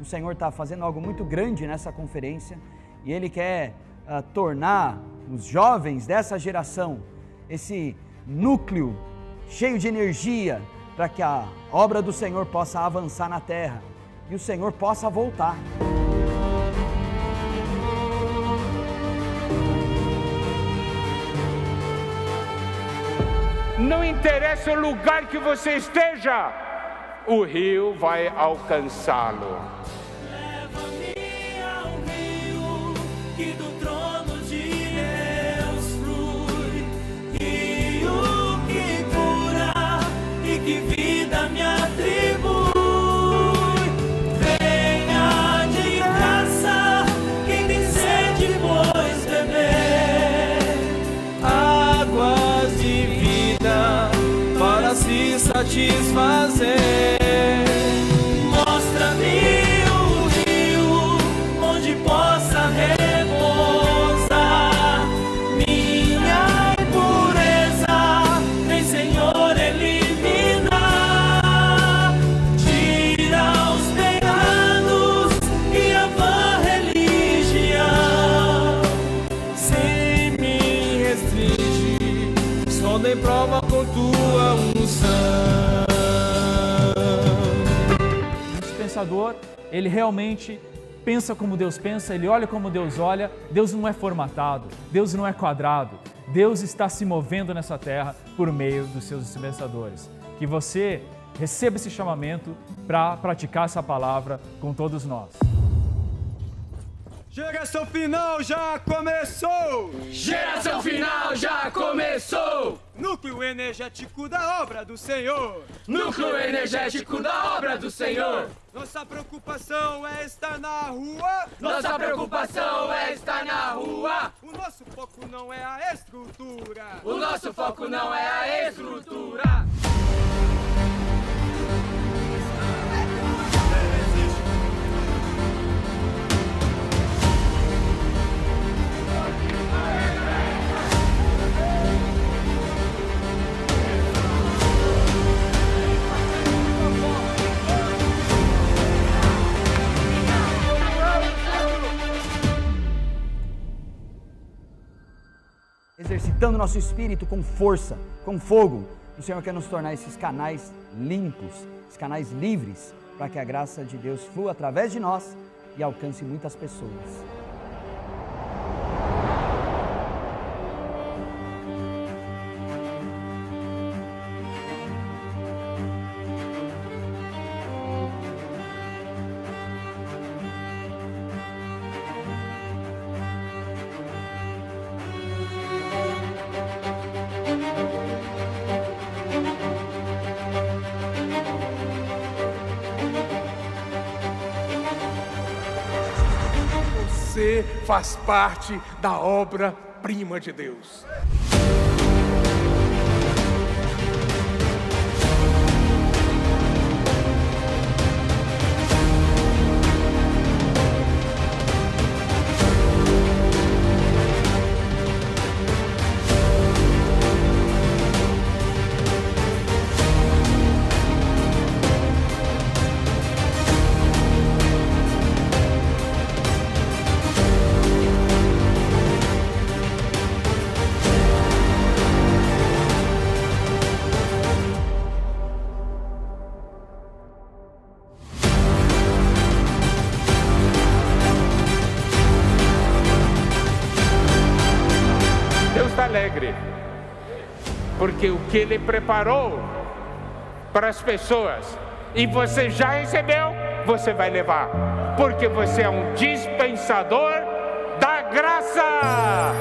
Senhor está fazendo algo muito grande nessa conferência e Ele quer tornar os jovens dessa geração esse núcleo cheio de energia para que a obra do Senhor possa avançar na terra e o Senhor possa voltar. Não interessa o lugar que você esteja, o rio vai alcançá-lo. Leva-me ao rio que do trono de Deus flui, rio que cura e que vida me atribui. Venha de graça quem tem sede, pois beber águas de vida para se satisfazer. Mostra-me o rio onde possa repousar minha impureza, vem Senhor eliminar, tira os pecados e a vã religião, sem me restringir, só dei prova com tua unção. Ele realmente pensa como Deus pensa, ele olha como Deus olha. Deus não é formatado, Deus não é quadrado, Deus está se movendo nessa terra por meio dos seus dispensadores. Que você receba esse chamamento para praticar essa palavra com todos nós. Geração final já começou! Geração final já começou! Núcleo energético da obra do Senhor! Núcleo energético da obra do Senhor! Nossa preocupação é estar na rua! Nossa preocupação é estar na rua! O nosso foco não é a estrutura! O nosso foco não é a estrutura! Exercitando nosso espírito com força, com fogo. O Senhor quer nos tornar esses canais limpos, esses canais livres, para que a graça de Deus flua através de nós e alcance muitas pessoas. Você faz parte da obra-prima de Deus. Alegre, porque o que Ele preparou para as pessoas e você já recebeu, você vai levar, porque você é um dispensador da graça.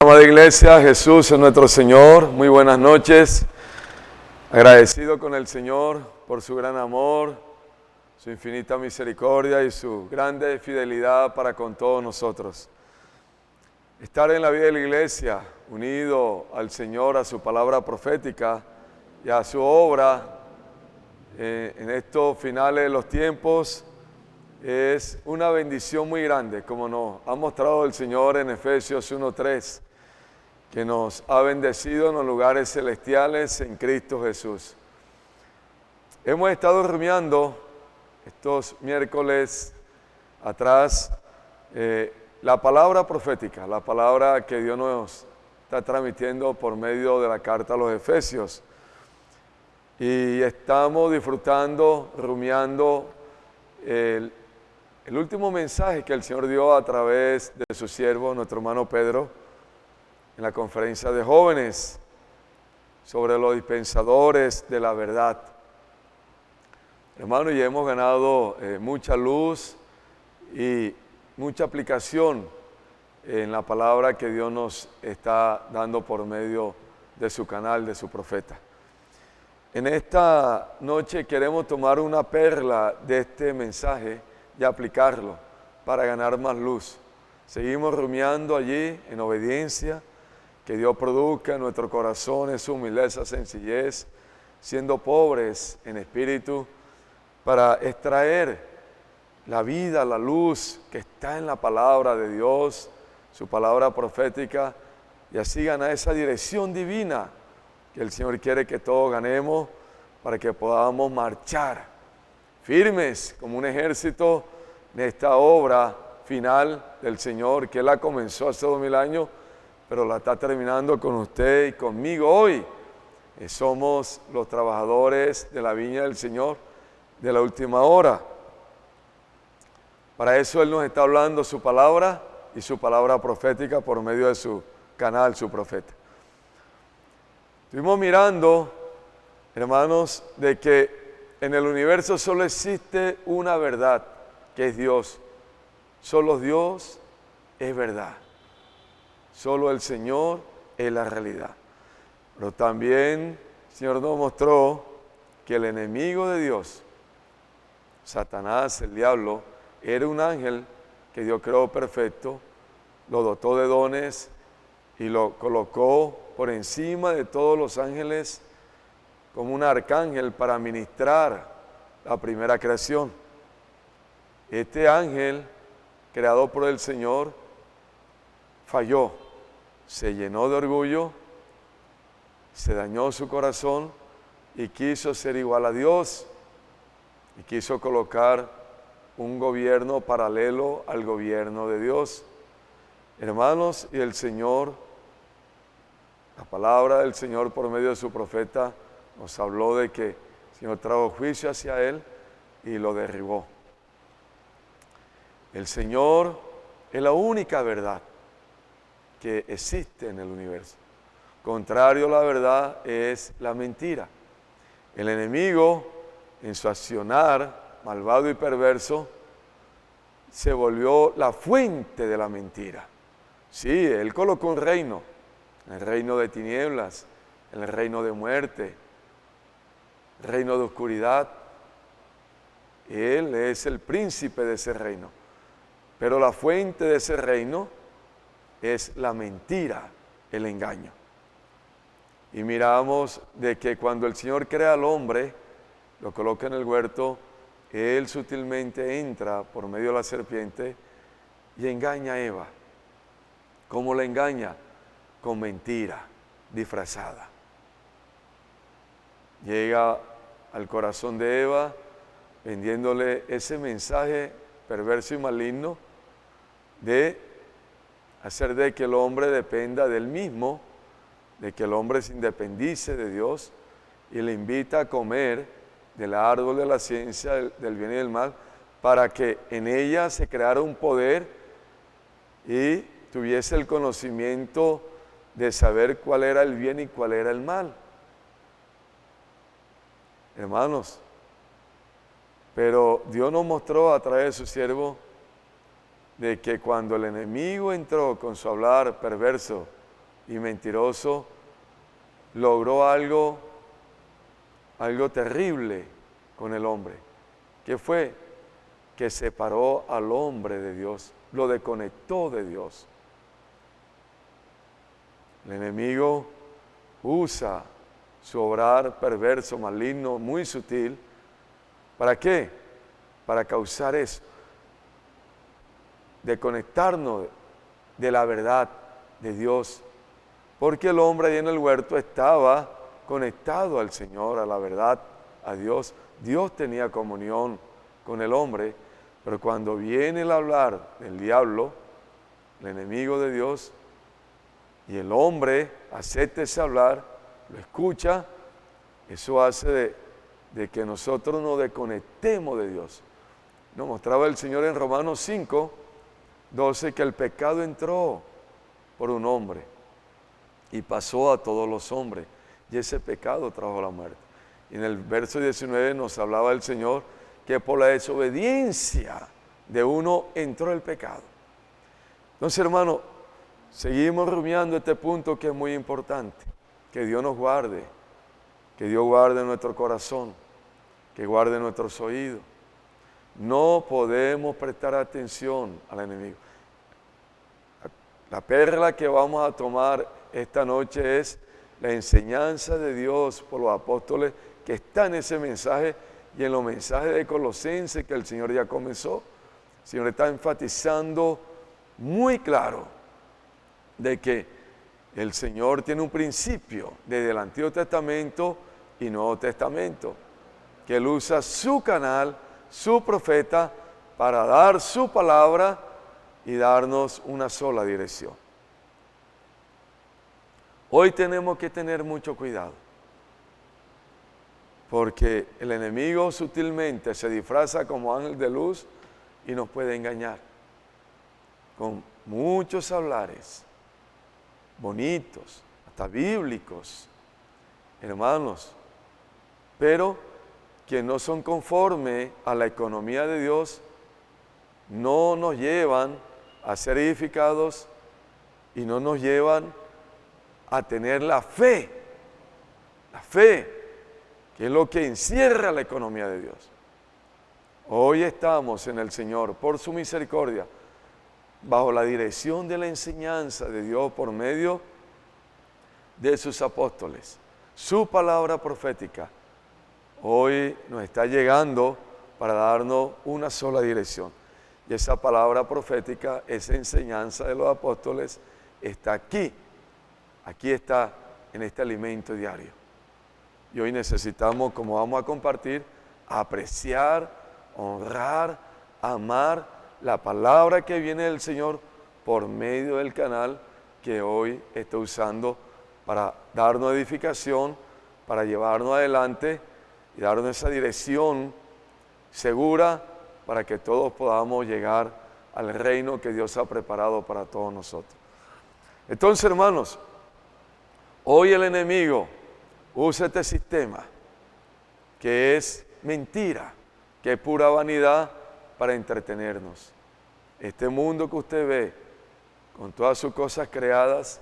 Amada Iglesia, Jesús es nuestro Señor. Muy buenas noches. Agradecido con el Señor por su gran amor, su infinita misericordia y su grande fidelidad para con todos nosotros. estar en la vida de la iglesia, unido al Señor, a su palabra profética y a su obra en estos finales de los tiempos, es una bendición muy grande, como nos ha mostrado el Señor en Efesios 1:3, que nos ha bendecido en los lugares celestiales en Cristo Jesús. Hemos estado rumiando estos miércoles atrás la palabra profética, la palabra que Dios nos está transmitiendo por medio de la carta a los Efesios. Y estamos disfrutando, rumiando el último mensaje que el Señor dio a través de su siervo, nuestro hermano Pedro, en la conferencia de jóvenes sobre los dispensadores de la verdad. Hermano, y hemos ganado mucha luz y mucha aplicación en la palabra que Dios nos está dando por medio de su canal, de su profeta. En esta noche queremos tomar una perla de este mensaje y aplicarlo para ganar más luz. Seguimos rumiando allí en obediencia, que Dios produzca en nuestro corazón su humildad, esa sencillez, siendo pobres en espíritu, para extraer la vida, la luz que está en la palabra de Dios, su palabra profética, y así ganar esa dirección divina que el Señor quiere que todos ganemos para que podamos marchar firmes como un ejército en esta obra final del Señor, que Él la comenzó hace 2000 años, pero la está terminando con usted y conmigo hoy. Somos los trabajadores de la viña del Señor de la última hora. Para eso Él nos está hablando su palabra y su palabra profética por medio de su canal, su profeta. Estuvimos mirando, hermanos, de que en el universo solo existe una verdad, que es Dios. Solo Dios es verdad. Solo el Señor es la realidad. Pero también el Señor nos mostró que el enemigo de Dios, Satanás, el diablo, era un ángel que Dios creó perfecto, lo dotó de dones y lo colocó por encima de todos los ángeles como un arcángel para ministrar la primera creación. Este ángel, creado por el Señor, falló, se llenó de orgullo, se dañó su corazón y quiso ser igual a Dios y quiso colocar un gobierno paralelo al gobierno de Dios. Hermanos, y el Señor, la palabra del Señor por medio de su profeta nos habló de que el Señor trajo juicio hacia él y lo derribó. El Señor es la única verdad que existe en el universo. Contrario a la verdad es la mentira. El enemigo, en su accionar malvado y perverso, se volvió la fuente de la mentira. Sí, él colocó un reino, el reino de tinieblas, el reino de muerte, el reino de oscuridad. Él es el príncipe de ese reino. Pero la fuente de ese reino es la mentira, el engaño. Y miramos de que cuando el Señor crea al hombre, lo coloca en el huerto, Él sutilmente entra por medio de la serpiente y engaña a Eva. ¿Cómo la engaña? Con mentira disfrazada. Llega al corazón de Eva vendiéndole ese mensaje perverso y maligno de hacer de que el hombre dependa del mismo, de que el hombre se independice de Dios, y le invita a comer del árbol de la ciencia del bien y del mal, para que en ella se creara un poder y tuviese el conocimiento de saber cuál era el bien y cuál era el mal. Hermanos, pero Dios nos mostró a través de su siervo de que cuando el enemigo entró con su hablar perverso y mentiroso, logró algo terrible con el hombre. ¿Qué fue? Que separó al hombre de Dios, lo desconectó de Dios. El enemigo usa su obrar perverso, maligno, muy sutil. ¿Para qué? Para causar eso, de conectarnos de la verdad de Dios. Porque el hombre ahí en el huerto estaba conectado al Señor, a la verdad, a Dios. Dios tenía comunión con el hombre, pero cuando viene el hablar del diablo, el enemigo de Dios, y el hombre acepta ese hablar, lo escucha, eso hace de que nosotros nos desconectemos de Dios. Nos mostraba el Señor en Romanos 5, 12, que el pecado entró por un hombre y pasó a todos los hombres, y ese pecado trajo la muerte. Y en el verso 19 nos hablaba el Señor que por la desobediencia de uno entró el pecado. Entonces, hermano, seguimos rumiando este punto que es muy importante. Que Dios nos guarde, que Dios guarde nuestro corazón, que guarde nuestros oídos. No podemos prestar atención al enemigo. La perla que vamos a tomar esta noche es la enseñanza de Dios por los apóstoles que está en ese mensaje y en los mensajes de Colosenses que el Señor ya comenzó. El Señor está enfatizando muy claro de que el Señor tiene un principio desde el Antiguo Testamento y Nuevo Testamento, que Él usa su canal, su profeta, para dar su palabra y darnos una sola dirección. Hoy tenemos que tener mucho cuidado, porque el enemigo sutilmente se disfraza como ángel de luz y nos puede engañar con muchos hablares bonitos, hasta bíblicos, hermanos, pero que no son conforme a la economía de Dios, no nos llevan a ser edificados y no nos llevan a tener la fe, que es lo que encierra la economía de Dios. Hoy estamos en el Señor, por su misericordia, bajo la dirección de la enseñanza de Dios por medio de sus apóstoles. Su palabra profética hoy nos está llegando para darnos una sola dirección. Y esa palabra profética, esa enseñanza de los apóstoles, está aquí. Aquí está en este alimento diario. Y hoy necesitamos, como vamos a compartir, apreciar, honrar, amar la palabra que viene del Señor por medio del canal que hoy está usando para darnos edificación, para llevarnos adelante y darnos esa dirección segura para que todos podamos llegar al reino que Dios ha preparado para todos nosotros. Entonces, hermanos, hoy el enemigo usa este sistema que es mentira, que es pura vanidad para entretenernos. Este mundo que usted ve, con todas sus cosas creadas,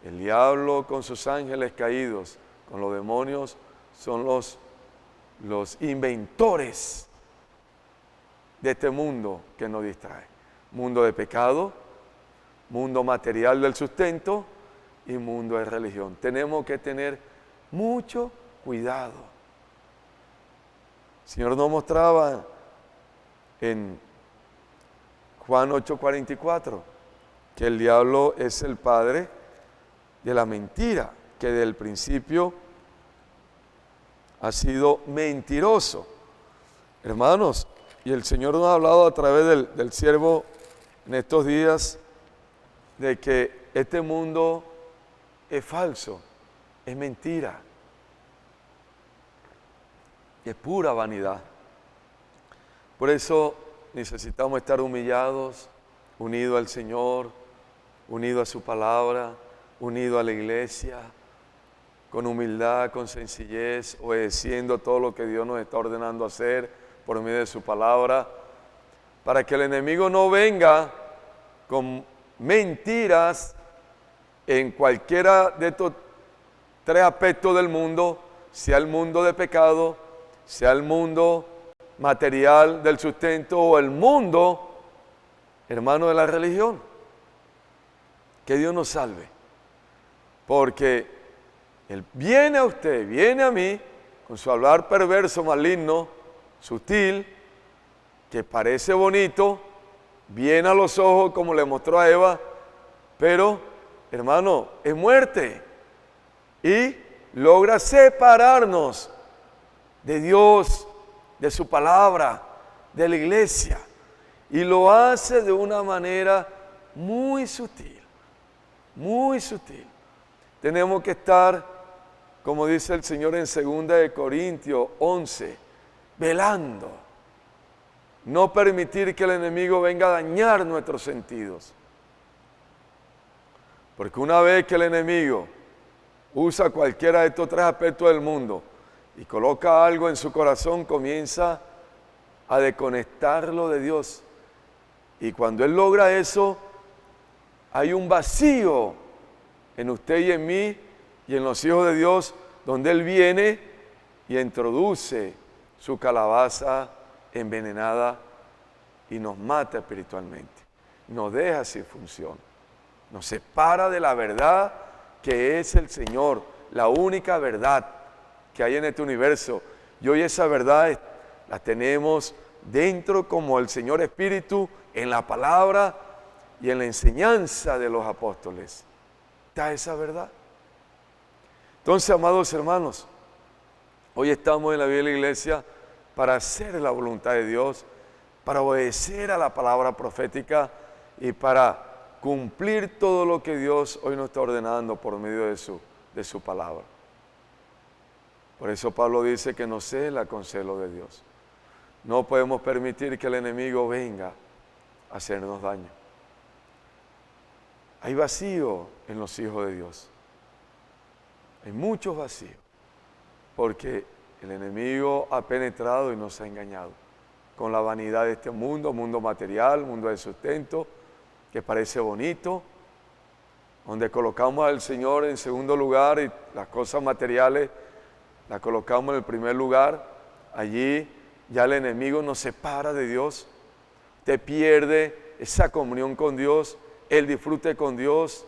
el diablo con sus ángeles caídos, con los demonios, son los inventores de este mundo que nos distrae. Mundo de pecado, mundo material del sustento y mundo de religión. Tenemos que tener mucho cuidado. El Señor nos mostraba en Juan 8:44 que el diablo es el padre de la mentira, que desde el principio ha sido mentiroso. Hermanos, y el Señor nos ha hablado a través del siervo en estos días de que este mundo es falso, es mentira, es pura vanidad. Por eso necesitamos estar humillados, unidos al Señor, unidos a su palabra, unidos a la iglesia, con humildad, con sencillez, obedeciendo todo lo que Dios nos está ordenando hacer por medio de su palabra, para que el enemigo no venga con mentiras en cualquiera de estos tres aspectos del mundo, sea el mundo de pecado, sea el mundo material del sustento o el mundo, hermano, de la religión. Que Dios nos salve. Porque Él viene a usted, viene a mí, con su hablar perverso, maligno, sutil, que parece bonito, viene a los ojos como le mostró a Eva, pero, hermano, es muerte. Y logra separarnos de Dios, de su palabra, de la iglesia. Y lo hace de una manera muy sutil, muy sutil. Tenemos que estar, como dice el Señor en 2 Corintios 11, velando. No permitir que el enemigo venga a dañar nuestros sentidos. Porque una vez que el enemigo usa cualquiera de estos tres aspectos del mundo y coloca algo en su corazón, comienza a desconectarlo de Dios. Y cuando Él logra eso, hay un vacío en usted y en mí y en los hijos de Dios, donde Él viene y introduce su calabaza envenenada y nos mata espiritualmente, nos deja sin función, nos separa de la verdad que es el Señor, la única verdad que hay en este universo. Y hoy esa verdad la tenemos dentro como el Señor Espíritu en la palabra y en la enseñanza de los apóstoles. Está esa verdad. Entonces, amados hermanos, hoy estamos en la vida de la iglesia para hacer la voluntad de Dios, para obedecer a la palabra profética y para cumplir todo lo que Dios hoy nos está ordenando por medio de su palabra. Por eso Pablo dice que no cela con celo de Dios. No podemos permitir que el enemigo venga a hacernos daño. Hay vacío en los hijos de Dios. Hay muchos vacíos, porque el enemigo ha penetrado y nos ha engañado con la vanidad de este mundo, mundo material, mundo de sustento, que parece bonito, donde colocamos al Señor en segundo lugar y las cosas materiales las colocamos en el primer lugar. Allí ya el enemigo nos separa de Dios, te pierde esa comunión con Dios, el disfrute con Dios,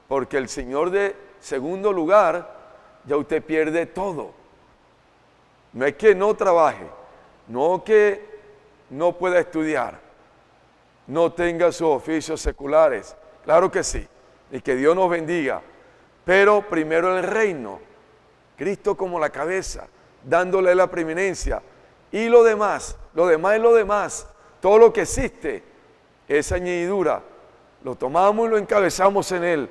porque el Señor de segundo lugar, ya usted pierde todo. No es que no trabaje, no que no pueda estudiar, no tenga sus oficios seculares, claro que sí, y que Dios nos bendiga, pero primero el reino, Cristo como la cabeza, dándole la preeminencia, y lo demás es lo demás, todo lo que existe, esa añadidura, lo tomamos y lo encabezamos en Él,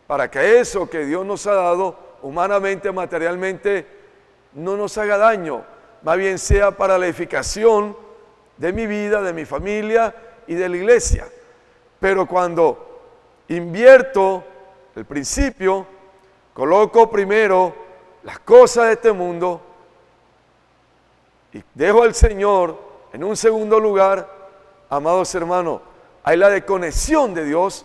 para que eso que Dios nos ha dado, humanamente, materialmente, no nos haga daño, más bien sea para la edificación de mi vida, de mi familia y de la iglesia. Pero cuando invierto el principio, coloco primero las cosas de este mundo y dejo al Señor en un segundo lugar, amados hermanos, hay la desconexión de Dios,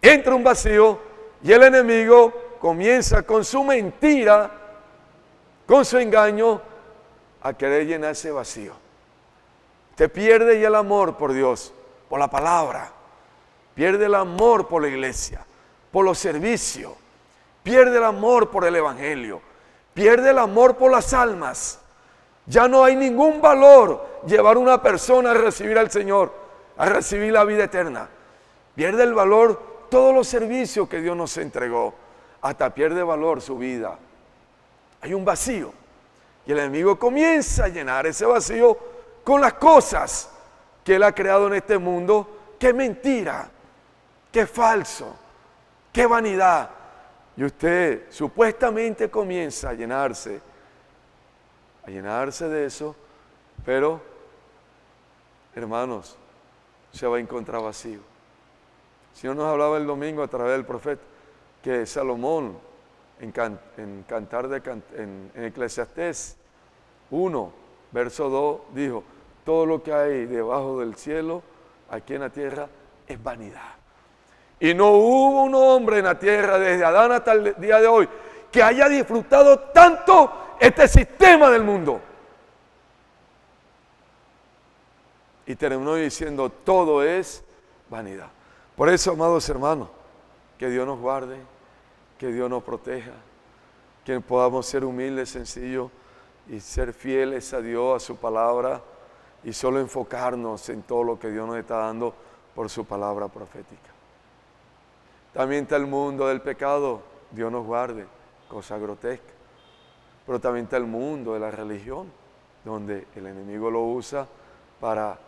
entra un vacío y el enemigo comienza con su mentira, con su engaño, a querer llenar ese vacío. Te pierde ya el amor por Dios, por la palabra, pierde el amor por la iglesia, por los servicios, pierde el amor por el evangelio, pierde el amor por las almas. Ya no hay ningún valor llevar a una persona a recibir al Señor, a recibir la vida eterna. Pierde el valor todos los servicios que Dios nos entregó, hasta pierde valor su vida. Hay un vacío y el enemigo comienza a llenar ese vacío con las cosas que Él ha creado en este mundo, que es mentira, que es falso, que es vanidad. Y usted supuestamente comienza a llenarse de eso, pero, hermanos, se va a encontrar vacío. El Señor nos hablaba el domingo a través del profeta, que Salomón, en Eclesiastés 1, verso 2, dijo, todo lo que hay debajo del cielo, aquí en la tierra, es vanidad. Y no hubo un hombre en la tierra, desde Adán hasta el día de hoy, que haya disfrutado tanto este sistema del mundo. Y terminó diciendo, todo es vanidad. Por eso, amados hermanos, que Dios nos guarde, que Dios nos proteja, que podamos ser humildes, sencillos y ser fieles a Dios, a su palabra, y solo enfocarnos en todo lo que Dios nos está dando por su palabra profética. También está el mundo del pecado, Dios nos guarde, cosa grotesca. Pero también está el mundo de la religión, donde el enemigo lo usa para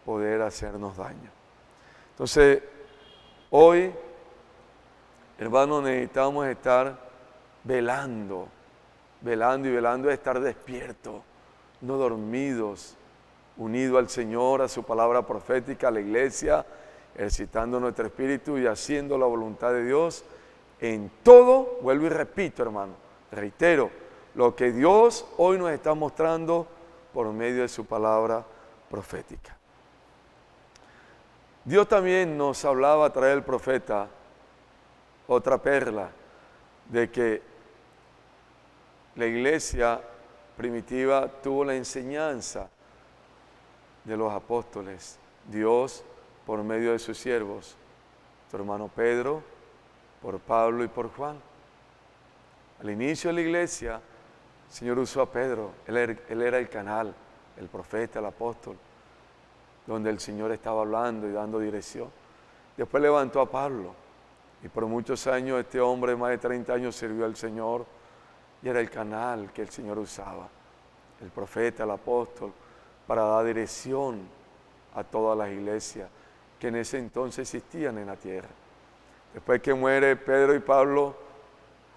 poder hacernos daño. Entonces, hoy, hermanos, necesitamos estar velando, estar despiertos, no dormidos, unidos al Señor, a su palabra profética, a la iglesia, ejercitando nuestro espíritu y haciendo la voluntad de Dios en todo. Vuelvo y repito, hermano, reitero, lo que Dios hoy nos está mostrando por medio de su palabra profética. Dios también nos hablaba a través del profeta otra perla, de que la iglesia primitiva tuvo la enseñanza de los apóstoles, Dios por medio de sus siervos, su hermano Pedro, por Pablo y por Juan. Al inicio de la iglesia, el Señor usó a Pedro, él era el canal, el profeta, el apóstol, donde el Señor estaba hablando y dando dirección. Después levantó a Pablo, y por muchos años este hombre, más de 30 años, sirvió al Señor, y era el canal que el Señor usaba, el profeta, el apóstol, para dar dirección a todas las iglesias que en ese entonces existían en la tierra. Después que muere Pedro y Pablo,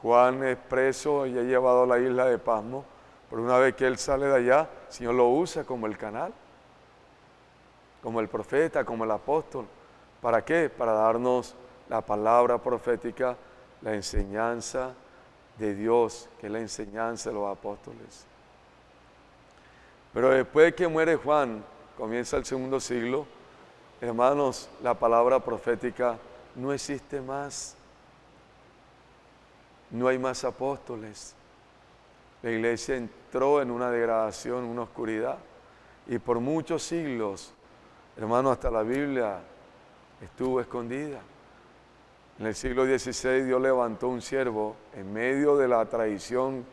Juan es preso y es llevado a la isla de Pasmo, pero una vez que él sale de allá, el Señor lo usa como el canal, como el profeta, como el apóstol. ¿Para qué? Para darnos la palabra profética, la enseñanza de Dios, que es la enseñanza de los apóstoles. Pero después que muere Juan, comienza el segundo siglo, hermanos, la palabra profética no existe más. No hay más apóstoles. La iglesia entró en una degradación, una oscuridad. Y por muchos siglos, hermanos, hasta la Biblia estuvo escondida. En el siglo XVI Dios levantó un siervo en medio de la tradición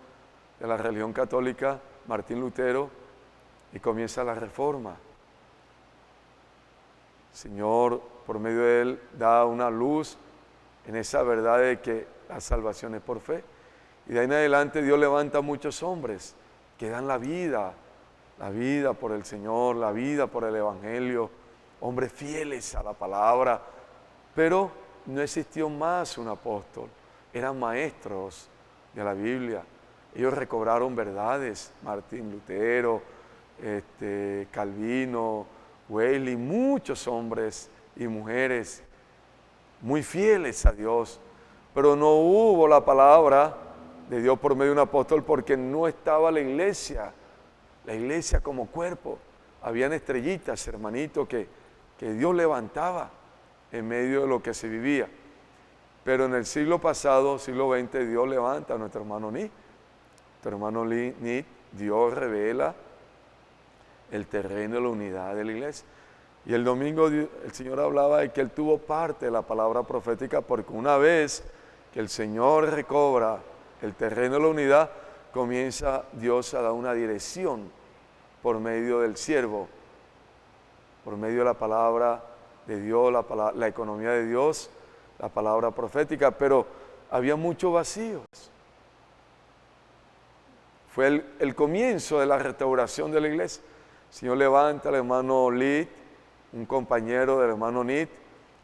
de la religión católica, Martín Lutero, y comienza la reforma. El Señor, por medio de él, da una luz en esa verdad de que la salvación es por fe. Y de ahí en adelante Dios levanta a muchos hombres que dan la vida por el Señor, la vida por el Evangelio, hombres fieles a la palabra, pero no existió más un apóstol, eran maestros de la Biblia. Ellos recobraron verdades, Martín Lutero, Calvino, Wesley, muchos hombres y mujeres muy fieles a Dios, pero no hubo la palabra de Dios por medio de un apóstol porque no estaba la iglesia como cuerpo. Habían estrellitas, hermanito, que Dios levantaba en medio de lo que se vivía. Pero en el siglo pasado, siglo XX, Dios levanta a nuestro hermano Nit. Nuestro hermano Nit, Dios revela el terreno de la unidad de la iglesia. Y el domingo el Señor hablaba de que Él tuvo parte de la palabra profética, porque una vez que el Señor recobra el terreno de la unidad, comienza Dios a dar una dirección por medio del siervo, por medio de la palabra de Dios, la economía de Dios, la palabra profética, pero había muchos vacíos. Fue el comienzo de la restauración de la iglesia. El Señor levanta al hermano Lid, un compañero del hermano Nit,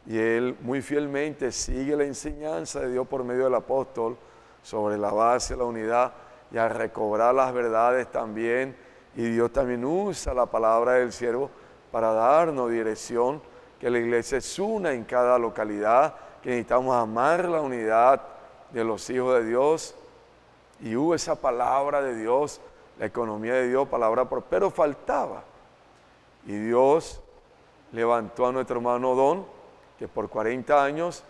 y él muy fielmente sigue la enseñanza de Dios por medio del apóstol sobre la base de la unidad y a recobrar las verdades también. Y Dios también usa la palabra del siervo para darnos dirección, que la iglesia es una en cada localidad, que necesitamos amar la unidad de los hijos de Dios. Y hubo esa palabra de Dios, la economía de Dios, pero faltaba. Y Dios levantó a nuestro hermano Don, que por 40 años,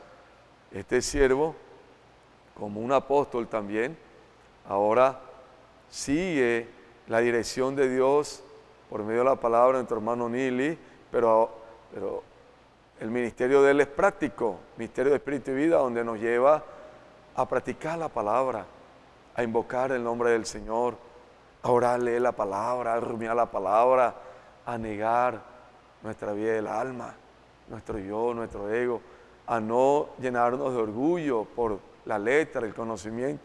este siervo, como un apóstol también, ahora sigue la dirección de Dios por medio de la palabra de nuestro hermano Nili, pero el ministerio de él es práctico, ministerio de espíritu y vida, donde nos lleva a practicar la palabra, a invocar el nombre del Señor, a orar, leer la palabra, a rumiar la palabra, a negar nuestra vida del alma, nuestro yo, nuestro ego, a no llenarnos de orgullo por la letra, el conocimiento.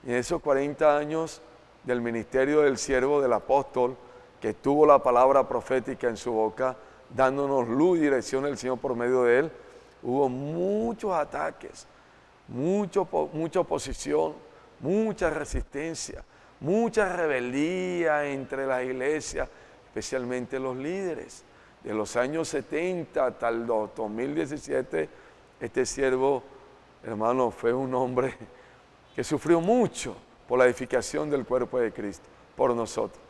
Y en esos 40 años del ministerio del siervo del apóstol, que tuvo la palabra profética en su boca, dándonos luz y dirección del Señor por medio de él, hubo muchos ataques, mucha oposición, mucha resistencia, mucha rebeldía entre las iglesias, especialmente los líderes. De los años 70 hasta el 2017, este siervo, hermano, fue un hombre que sufrió mucho por la edificación del cuerpo de Cristo, por nosotros.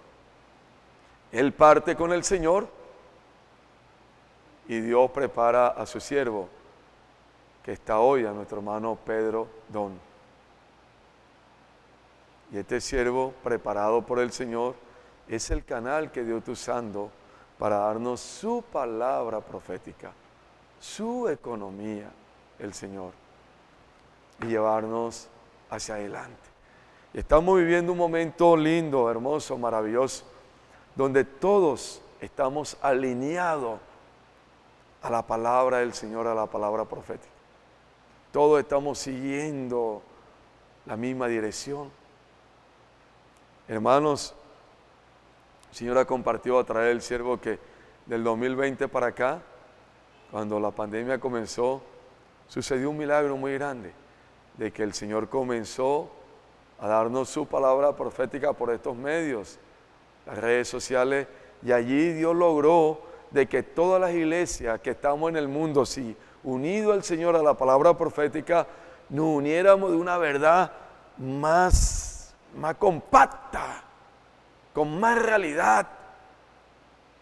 Él parte con el Señor y Dios prepara a su siervo, que está hoy, a nuestro hermano Pedro Don. Y este siervo, preparado por el Señor, es el canal que Dios está usando para darnos su palabra profética, su economía, el Señor, y llevarnos hacia adelante. Y estamos viviendo un momento lindo, hermoso, maravilloso, donde todos estamos alineados a la palabra del Señor, a la palabra profética. Todos estamos siguiendo la misma dirección. Hermanos, el Señor ha compartido a través del siervo que del 2020 para acá, cuando la pandemia comenzó, sucedió un milagro muy grande, de que el Señor comenzó a darnos su palabra profética por estos medios, las redes sociales, y allí Dios logró de que todas las iglesias que estamos en el mundo, si unidos al Señor a la palabra profética, nos uniéramos de una verdad más compacta, con más realidad.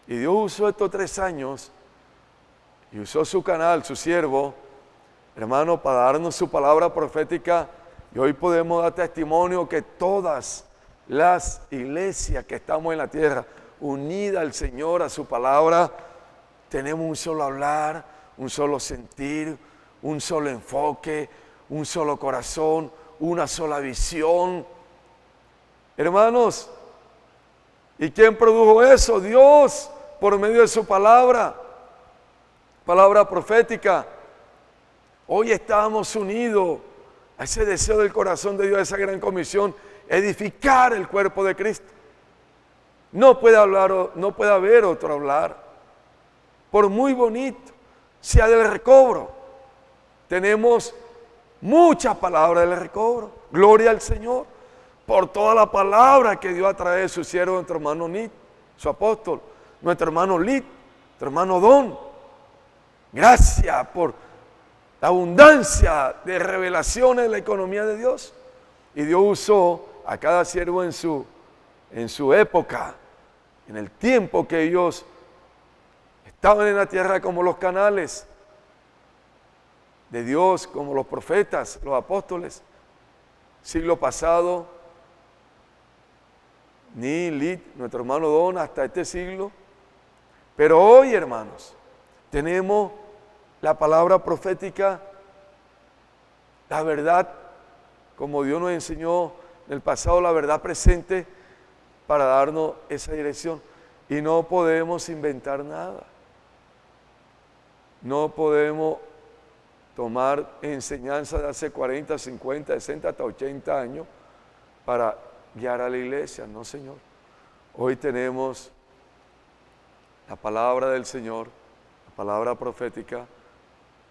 Y Dios usó estos 3 años y usó su canal, su siervo, hermano, para darnos su palabra profética. Y hoy podemos dar testimonio que todas las iglesias que estamos en la tierra, unidas al Señor, a su palabra, tenemos un solo hablar, un solo sentir, un solo enfoque, un solo corazón, una sola visión. Hermanos, ¿y quién produjo eso? Dios, por medio de su palabra profética. Hoy estamos unidos a ese deseo del corazón de Dios, a esa gran comisión, edificar el cuerpo de Cristo. No puede haber otro hablar, por muy bonito sea del recobro. Tenemos muchas palabras del recobro. Gloria al Señor por toda la palabra que dio a través de su siervo, nuestro hermano Nit, su apóstol, nuestro hermano Lit, nuestro hermano Don. Gracias por la abundancia de revelaciones de la economía de Dios. Y Dios usó a cada siervo en su época, en el tiempo que ellos estaban en la tierra, como los canales de Dios, como los profetas, los apóstoles. Siglo pasado, ni Lit, nuestro hermano Don, hasta este siglo. Pero hoy, hermanos, tenemos la palabra profética, la verdad, como Dios nos enseñó en el pasado, la verdad presente, para darnos esa dirección. Y no podemos inventar nada. No podemos tomar enseñanza de hace 40, 50, 60, hasta 80 años para guiar a la iglesia. No, Señor. Hoy tenemos la palabra del Señor, la palabra profética,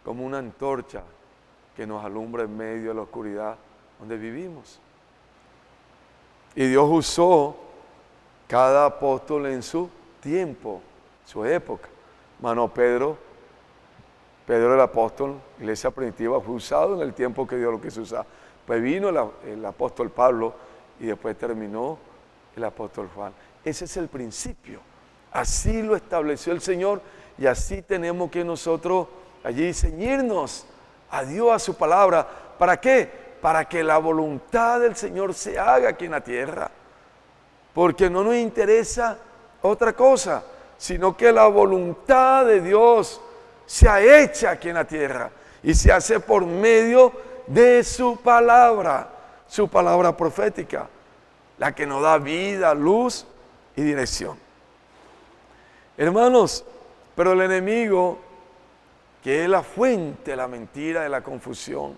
como una antorcha que nos alumbra en medio de la oscuridad donde vivimos. Y Dios usó cada apóstol en su tiempo, su época. Hermano Pedro el apóstol, iglesia primitiva, fue usado en el tiempo que Dios lo quiso usar. Pues vino el apóstol Pablo y después terminó el apóstol Juan. Ese es el principio. Así lo estableció el Señor y así tenemos que nosotros allí ceñirnos a Dios, a su palabra. ¿Para qué? Para que la voluntad del Señor se haga aquí en la tierra. Porque no nos interesa otra cosa, sino que la voluntad de Dios sea hecha aquí en la tierra y se hace por medio de su palabra profética, la que nos da vida, luz y dirección. Hermanos, pero el enemigo, que es la fuente de la mentira, de la confusión,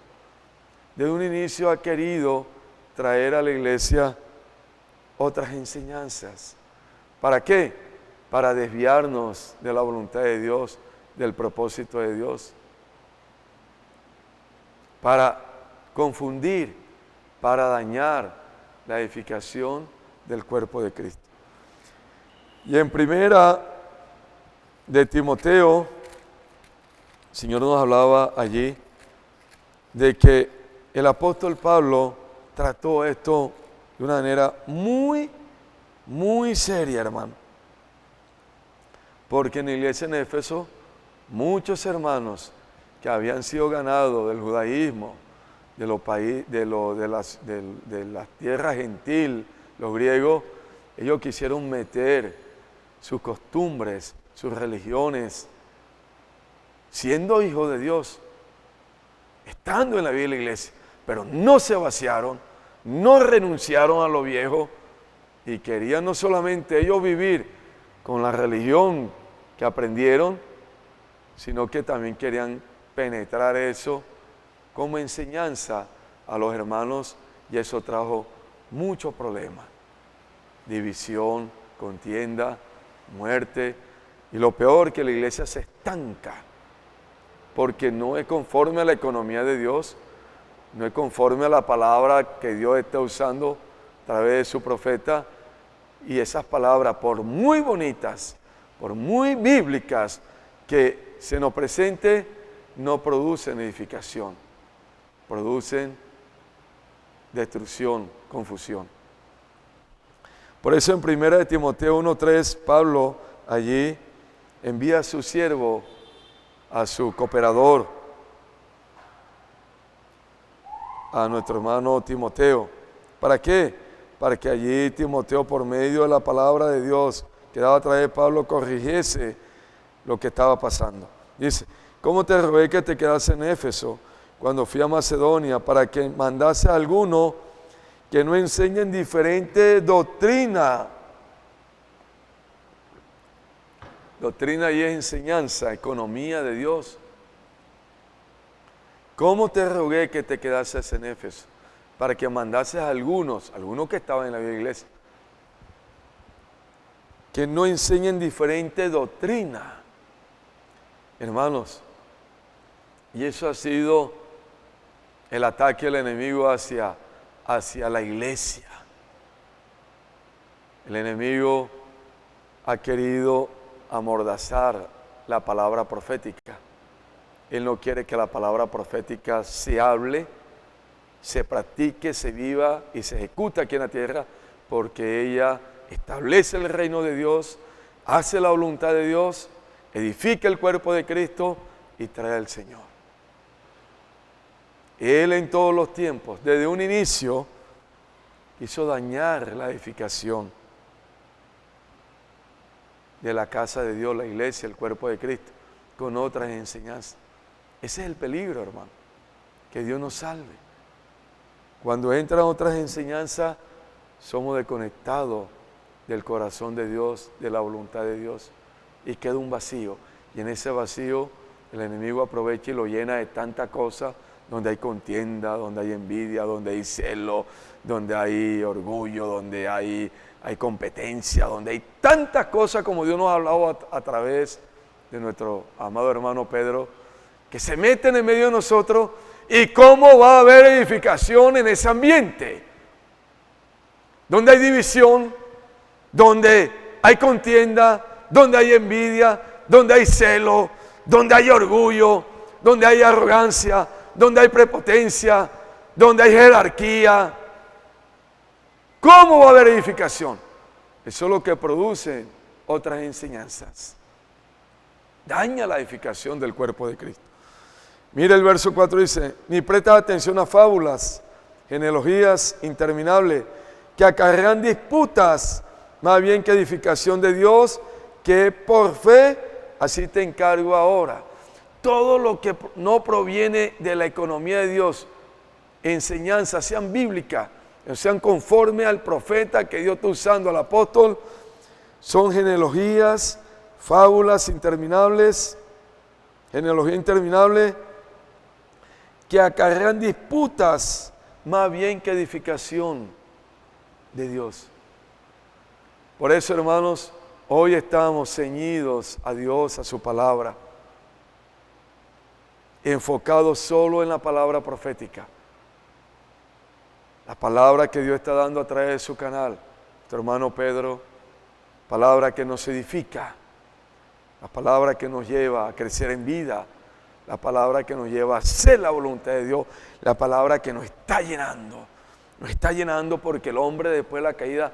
de un inicio ha querido traer a la iglesia otras enseñanzas. ¿Para qué? Para desviarnos de la voluntad de Dios, del propósito de Dios. Para confundir, para dañar la edificación del cuerpo de Cristo. Y en primera de Timoteo, el Señor nos hablaba allí de que el apóstol Pablo trató esto de una manera muy, muy seria, hermano. Porque en la iglesia en Éfeso, muchos hermanos que habían sido ganados del judaísmo, de la tierra gentil, los griegos, ellos quisieron meter sus costumbres, sus religiones, siendo hijos de Dios, estando en la vida de la iglesia, pero no se vaciaron, no renunciaron a lo viejo y querían no solamente ellos vivir con la religión que aprendieron, sino que también querían penetrar eso como enseñanza a los hermanos, y eso trajo muchos problemas, división, contienda, muerte, y lo peor, que la iglesia se estanca porque no es conforme a la economía de Dios, no es conforme a la palabra que Dios está usando a través de su profeta, y esas palabras, por muy bonitas, por muy bíblicas que se nos presente, no producen edificación, producen destrucción, confusión. Por eso en 1 de Timoteo 1:3, Pablo allí envía a su siervo, a su cooperador, a nuestro hermano Timoteo. ¿Para qué? Para que allí Timoteo, por medio de la palabra de Dios que daba a través de Pablo, corrigiese lo que estaba pasando. Dice: ¿cómo te rogué que te quedase en Éfeso cuando fui a Macedonia, para que mandase a alguno que no enseñen diferente doctrina? Doctrina y enseñanza, economía de Dios. ¿Cómo te rogué que te quedases en Éfeso? Para que mandases a algunos que estaban en la iglesia, que no enseñen diferente doctrina. Hermanos, y eso ha sido el ataque del enemigo hacia la iglesia. El enemigo ha querido amordazar la palabra profética. Él no quiere que la palabra profética se hable, se practique, se viva y se ejecute aquí en la tierra, porque ella establece el reino de Dios, hace la voluntad de Dios, edifica el cuerpo de Cristo y trae al Señor. Él en todos los tiempos, desde un inicio, quiso dañar la edificación de la casa de Dios, la iglesia, el cuerpo de Cristo, con otras enseñanzas. Ese es el peligro, hermano, que Dios nos salve. Cuando entran otras enseñanzas, somos desconectados del corazón de Dios, de la voluntad de Dios, y queda un vacío. Y en ese vacío el enemigo aprovecha y lo llena de tanta cosa, donde hay contienda, donde hay envidia, donde hay celo, donde hay orgullo, donde hay competencia, donde hay tantas cosas, como Dios nos ha hablado a través de nuestro amado hermano Pedro, que se meten en medio de nosotros. ¿Y cómo va a haber edificación en ese ambiente? Donde hay división, donde hay contienda, donde hay envidia, donde hay celo, donde hay orgullo, donde hay arrogancia, donde hay prepotencia, donde hay jerarquía. ¿Cómo va a haber edificación? Eso es lo que produce otras enseñanzas. Daña la edificación del cuerpo de Cristo. Mira el verso 4, dice: ni prestas atención a fábulas, genealogías interminables, que acarrean disputas, más bien que edificación de Dios, que por fe, así te encargo ahora. Todo lo que no proviene de la economía de Dios, enseñanzas sean bíblicas, sean conforme al profeta que Dios está usando, al apóstol. Son genealogías, fábulas interminables, genealogía interminable, que acarrean disputas más bien que edificación de Dios. Por eso, hermanos, hoy estamos ceñidos a Dios, a su palabra, enfocados solo en la palabra profética. La palabra que Dios está dando a través de su canal, tu hermano Pedro, palabra que nos edifica, la palabra que nos lleva a crecer en vida, la palabra que nos lleva a hacer la voluntad de Dios, la palabra que nos está llenando porque el hombre después de la caída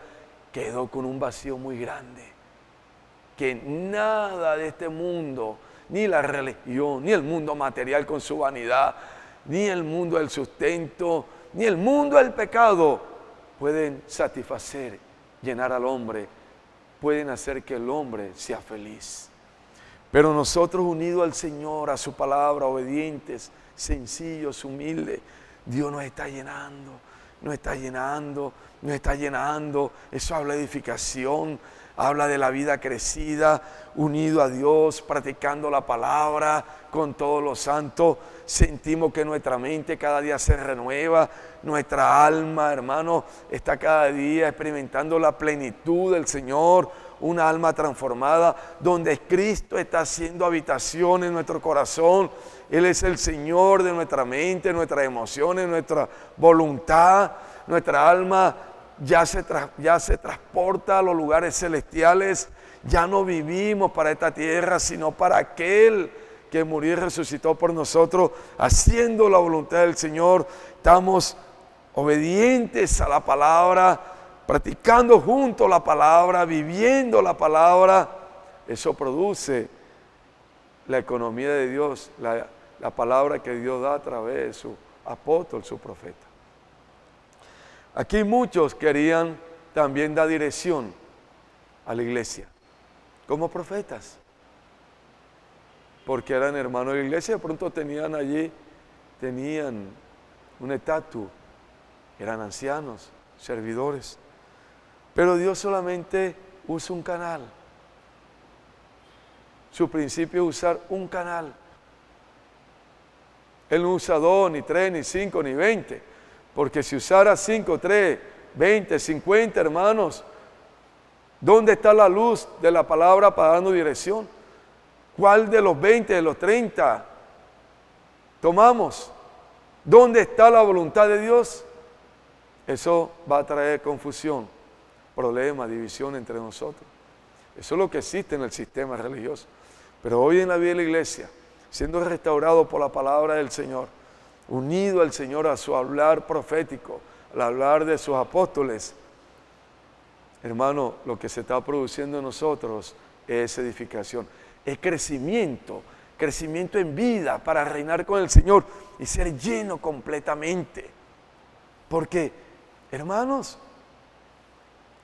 quedó con un vacío muy grande, que nada de este mundo, ni la religión, ni el mundo material con su vanidad, ni el mundo del sustento, ni el mundo del pecado pueden satisfacer, llenar al hombre, pueden hacer que el hombre sea feliz. Pero nosotros, unidos al Señor, a su palabra, obedientes, sencillos, humildes, Dios nos está llenando, nos está llenando, nos está llenando. Eso habla de edificación, habla de la vida crecida, unido a Dios, practicando la palabra con todos los santos. Sentimos que nuestra mente cada día se renueva, nuestra alma, hermano, está cada día experimentando la plenitud del Señor, una alma transformada, donde Cristo está haciendo habitación en nuestro corazón. Él es el Señor de nuestra mente, nuestras emociones, nuestra voluntad. Nuestra alma ya se transporta a los lugares celestiales. Ya no vivimos para esta tierra, sino para aquel que murió y resucitó por nosotros, haciendo la voluntad del Señor. Estamos obedientes a la palabra, practicando juntos la palabra, viviendo la palabra. Eso produce la economía de Dios, la palabra que Dios da a través de su apóstol, su profeta. Aquí muchos querían también dar dirección a la iglesia, como profetas, porque eran hermanos de la iglesia. De pronto tenían un estatus, eran ancianos, servidores. Pero Dios solamente usa un canal. Su principio es usar un canal. Él no usa 2, ni 3, ni 5, ni 20. Porque si usara 5, 3, 20, 50, hermanos, ¿dónde está la luz de la palabra para darnos dirección? ¿Cuál de los 20, de los 30 tomamos? ¿Dónde está la voluntad de Dios? Eso va a traer confusión, problemas, división entre nosotros. Eso es lo que existe en el sistema religioso. Pero hoy en la vida de la iglesia, siendo restaurado por la palabra del Señor, unido al Señor a su hablar profético, al hablar de sus apóstoles, hermano, lo que se está produciendo en nosotros es edificación, es crecimiento en vida para reinar con el Señor y ser lleno completamente. Porque, hermanos,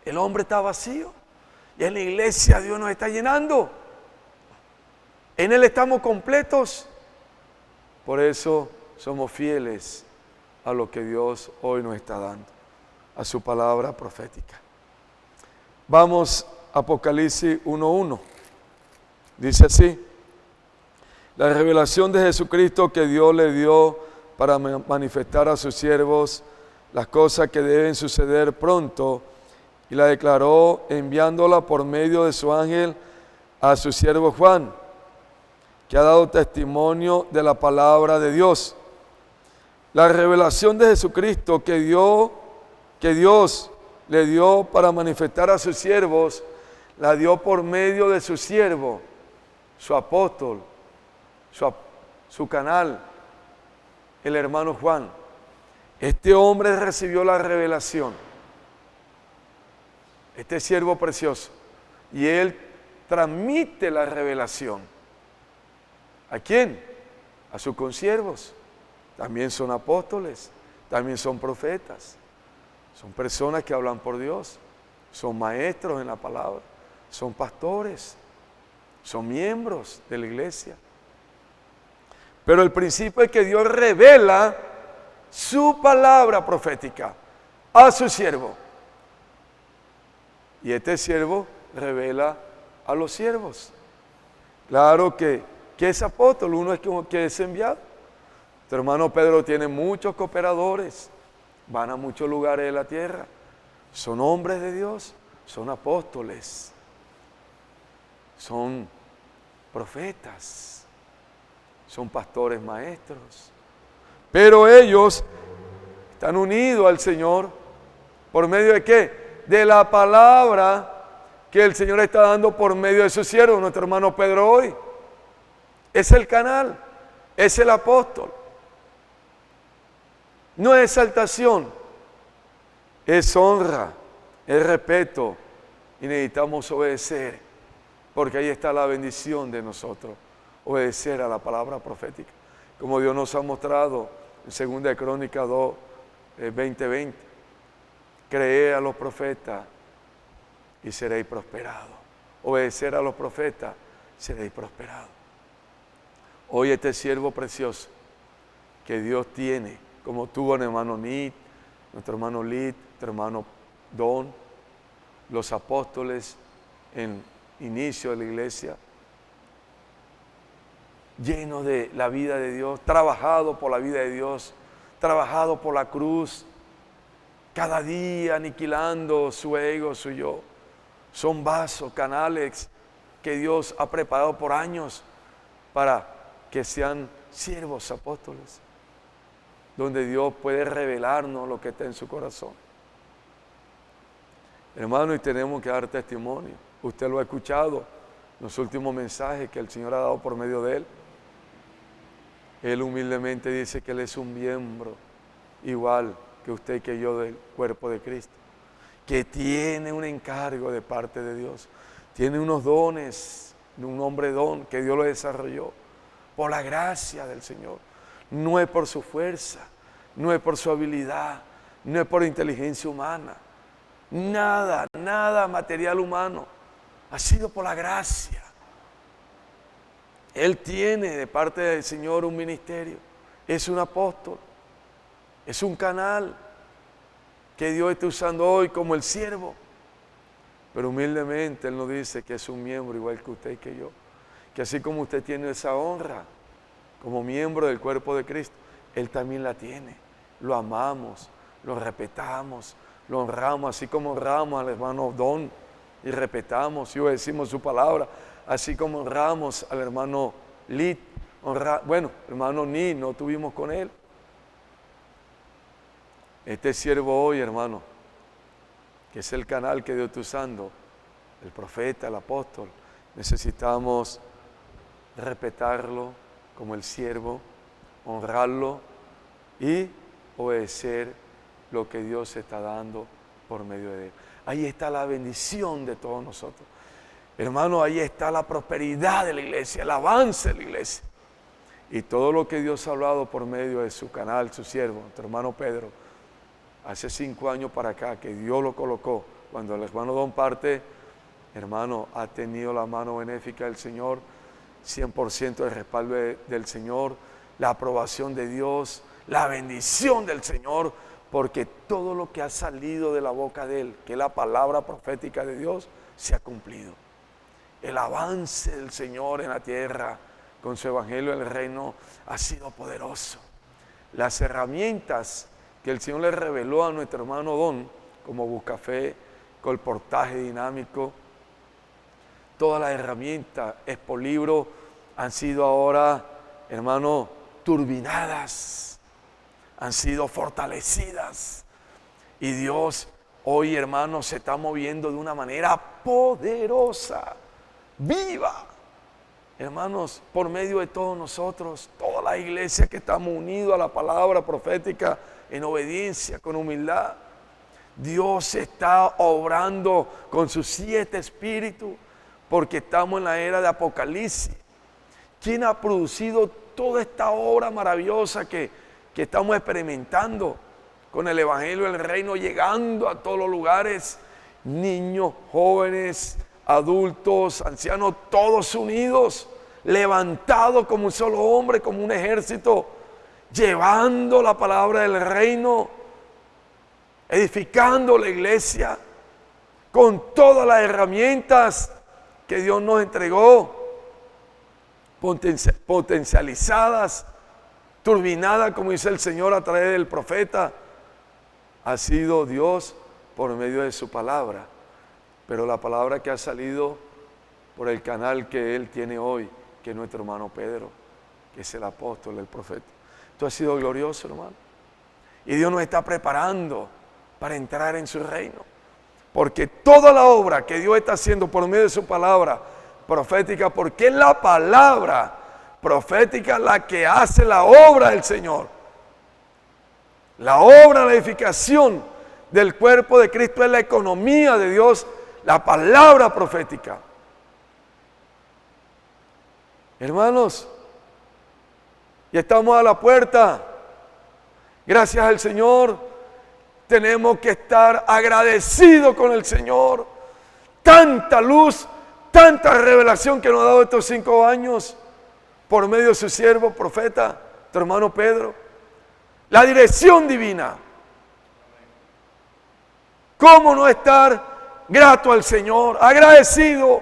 el hombre está vacío y en la iglesia Dios nos está llenando. En Él estamos completos. Por eso somos fieles a lo que Dios hoy nos está dando, a su palabra profética. Vamos a Apocalipsis 1:1. Dice así: la revelación de Jesucristo que Dios le dio para manifestar a sus siervos las cosas que deben suceder pronto, y la declaró enviándola por medio de su ángel a su siervo Juan, que ha dado testimonio de la palabra de Dios. La revelación de Jesucristo que Dios le dio para manifestar a sus siervos, la dio por medio de su siervo, su apóstol, su canal, el hermano Juan. Este hombre recibió la revelación, este siervo precioso, y él transmite la revelación. ¿A quién? A sus consiervos. También son apóstoles, también son profetas, son personas que hablan por Dios, son maestros en la palabra, son pastores, son miembros de la iglesia. Pero el principio es que Dios revela su palabra profética a su siervo. Y este siervo revela a los siervos. Claro que es apóstol, uno es que es enviado. Tu hermano Pedro tiene muchos cooperadores, van a muchos lugares de la tierra, son hombres de Dios, son apóstoles, son profetas, son pastores maestros, pero ellos están unidos al Señor por medio de ¿qué? De la palabra que el Señor está dando por medio de su siervo, nuestro hermano Pedro hoy. Es el canal, es el apóstol. No es exaltación, es honra, es respeto y necesitamos obedecer, porque ahí está la bendición de nosotros, obedecer a la palabra profética, como Dios nos ha mostrado en 2 de Crónicas 2, 20:20. Creed a los profetas y seréis prosperados. Obedecer a los profetas, seréis prosperados. Hoy este siervo precioso que Dios tiene, como tuvo el hermano Nit, nuestro hermano Lit, nuestro hermano Don, los apóstoles en inicio de la iglesia, lleno de la vida de Dios, trabajado por la vida de Dios, trabajado por la cruz, cada día aniquilando su ego, su yo. Son vasos, canales que Dios ha preparado por años para que sean siervos apóstoles, donde Dios puede revelarnos lo que está en su corazón. Hermano, y tenemos que dar testimonio. Usted lo ha escuchado en los últimos mensajes que el Señor ha dado por medio de él. Él humildemente dice que él es un miembro igual que usted y que yo del cuerpo de Cristo, que tiene un encargo de parte de Dios, tiene unos dones, un hombre don que Dios lo desarrolló por la gracia del Señor. No es por su fuerza, no es por su habilidad, no es por inteligencia humana, nada material humano, ha sido por la gracia. Él tiene de parte del Señor un ministerio, es un apóstol, es un canal que Dios está usando hoy como el siervo, pero humildemente Él nos dice que es un miembro igual que usted y que yo, que así como usted tiene esa honra como miembro del cuerpo de Cristo, Él también la tiene. Lo amamos, lo respetamos, lo honramos, así como honramos al hermano Don y respetamos y obedecimos su palabra, así como honramos al hermano Lit, hermano Ni, no tuvimos con él. Este siervo hoy, hermano, que es el canal que Dios está usando, el profeta, el apóstol, necesitamos respetarlo como el siervo, honrarlo y obedecer lo que Dios está dando por medio de él. Ahí está la bendición de todos nosotros. Hermano, ahí está la prosperidad de la iglesia, el avance de la iglesia. Y todo lo que Dios ha hablado por medio de su canal, su siervo, nuestro hermano Pedro, hace 5 años para acá, que Dios lo colocó. Cuando el hermano Don parte, hermano, ha tenido la mano benéfica del Señor, 100% de respaldo del Señor, la aprobación de Dios, la bendición del Señor, porque todo lo que ha salido de la boca de Él, que es la palabra profética de Dios, se ha cumplido. El avance del Señor en la tierra con su evangelio del reino ha sido poderoso. Las herramientas que el Señor le reveló a nuestro hermano Don, como Buscafé, colportaje dinámico, todas las herramientas, Expolibro, han sido ahora, hermano, turbinadas, han sido fortalecidas. Y Dios hoy, hermano, se está moviendo de una manera poderosa, viva. Hermanos, por medio de todos nosotros, toda la iglesia que estamos unidos a la palabra profética en obediencia, con humildad, Dios está obrando con sus 7 espíritus, porque estamos en la era de Apocalipsis. ¿Quién ha producido toda esta obra maravillosa que estamos experimentando con el evangelio del reino, llegando a todos los lugares? Niños, jóvenes, adultos, ancianos, todos unidos, levantados como un solo hombre, como un ejército, llevando la palabra del reino, edificando la iglesia con todas las herramientas que Dios nos entregó, potencializadas, turbinadas, como dice el Señor a través del profeta. Ha sido Dios por medio de su palabra, pero la palabra que ha salido por el canal que Él tiene hoy, que es nuestro hermano Pedro, que es el apóstol, el profeta. Esto ha sido glorioso, hermano. Y Dios nos está preparando para entrar en su reino. Porque toda la obra que Dios está haciendo por medio de su palabra profética, porque es la palabra profética la que hace la obra del Señor. La obra, la edificación del cuerpo de Cristo es la economía de Dios, la palabra profética. Hermanos, y estamos a la puerta. Gracias al Señor, tenemos que estar agradecidos con el Señor. Tanta luz, tanta revelación que nos ha dado estos 5 años por medio de su siervo, profeta, tu hermano Pedro. La dirección divina. ¿Cómo no estar grato al Señor, agradecido,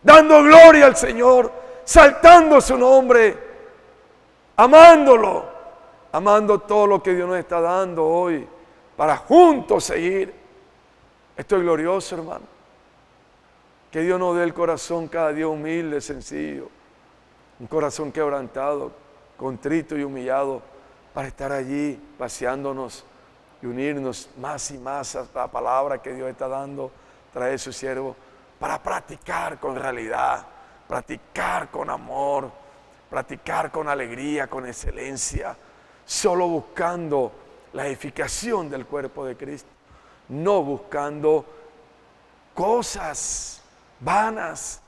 dando gloria al Señor, saltando su nombre, amándolo, amando todo lo que Dios nos está dando hoy, para juntos seguir? Esto es glorioso, hermano. Que Dios nos dé el corazón cada día humilde, sencillo, un corazón quebrantado, contrito y humillado, para estar allí paseándonos y unirnos más y más a la palabra que Dios está dando a través de su siervo, para practicar con realidad, practicar con amor, practicar con alegría, con excelencia, solo buscando la edificación del cuerpo de Cristo, no buscando cosas vanas,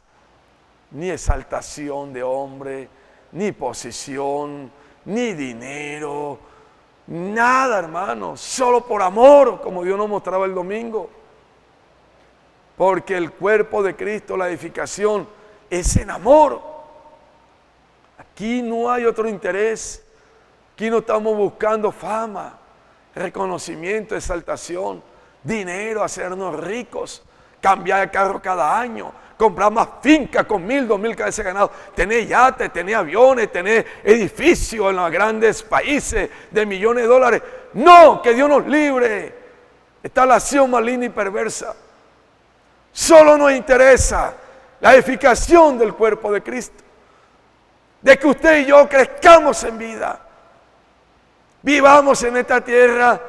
ni exaltación de hombre, ni posición, ni dinero, nada, hermano, solo por amor, como Dios nos mostraba el domingo. Porque el cuerpo de Cristo, la edificación, es en amor. Aquí no hay otro interés. Aquí no estamos buscando fama, reconocimiento, exaltación, dinero, hacernos ricos, cambiar de carro cada año, comprar más fincas con 1,000, 2,000 cabezas de ganado, tener yates, tener aviones, tener edificios en los grandes países de millones de dólares. No, que Dios nos libre. Esta nación maligna y perversa. Solo nos interesa la edificación del cuerpo de Cristo, de que usted y yo crezcamos en vida, vivamos en esta tierra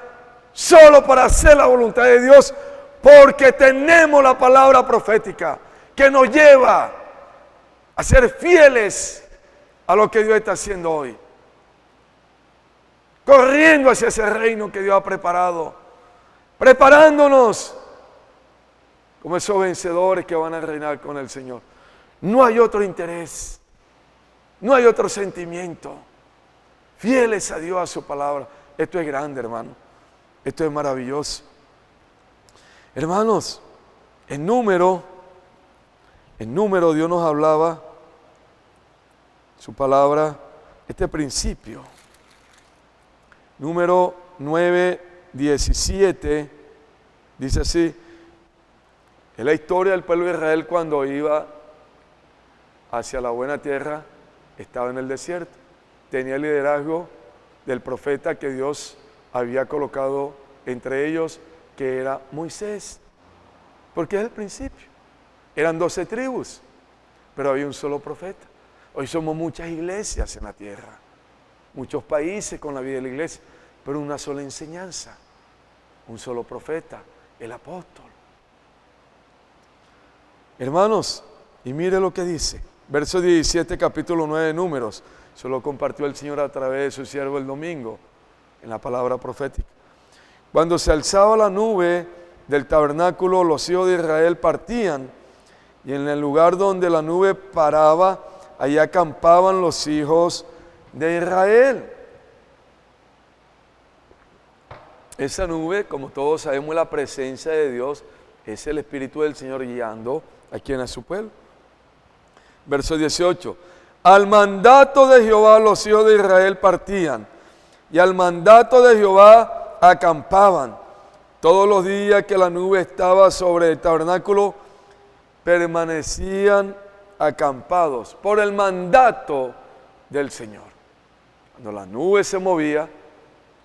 solo para hacer la voluntad de Dios, porque tenemos la palabra profética que nos lleva a ser fieles a lo que Dios está haciendo hoy, corriendo hacia ese reino que Dios ha preparado, preparándonos como esos vencedores que van a reinar con el Señor. No hay otro interés, no hay otro sentimiento. Fieles a Dios, a su palabra. Esto es grande, hermano. Esto es maravilloso. Hermanos, en número Dios nos hablaba, su palabra, este principio. Número 9:17, dice así. Es la historia del pueblo de Israel cuando iba hacia la buena tierra, estaba en el desierto. Tenía el liderazgo del profeta que Dios había colocado entre ellos, que era Moisés. Porque es el principio. Eran 12 tribus, pero había un solo profeta. Hoy somos muchas iglesias en la tierra, muchos países con la vida de la iglesia, pero una sola enseñanza, un solo profeta, el apóstol. Hermanos, y mire lo que dice, verso 17, capítulo 9 de Números. Eso lo compartió el Señor a través de su siervo el domingo, en la palabra profética. Cuando se alzaba la nube del tabernáculo, los hijos de Israel partían, y en el lugar donde la nube paraba, allí acampaban los hijos de Israel. Esa nube, como todos sabemos, la presencia de Dios, es el Espíritu del Señor guiando a quien es su pueblo. Verso 18. Al mandato de Jehová los hijos de Israel partían y al mandato de Jehová acampaban. Todos los días que la nube estaba sobre el tabernáculo, permanecían acampados por el mandato del Señor. Cuando la nube se movía,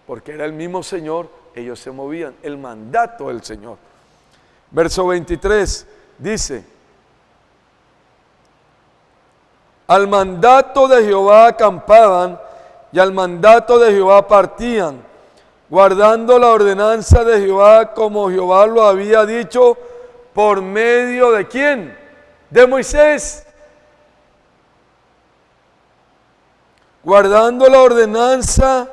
porque era el mismo Señor, ellos se movían, el mandato del Señor. Verso 23 dice: al mandato de Jehová acampaban y al mandato de Jehová partían, guardando la ordenanza de Jehová como Jehová lo había dicho por medio de ¿quién? De Moisés. Guardando la ordenanza,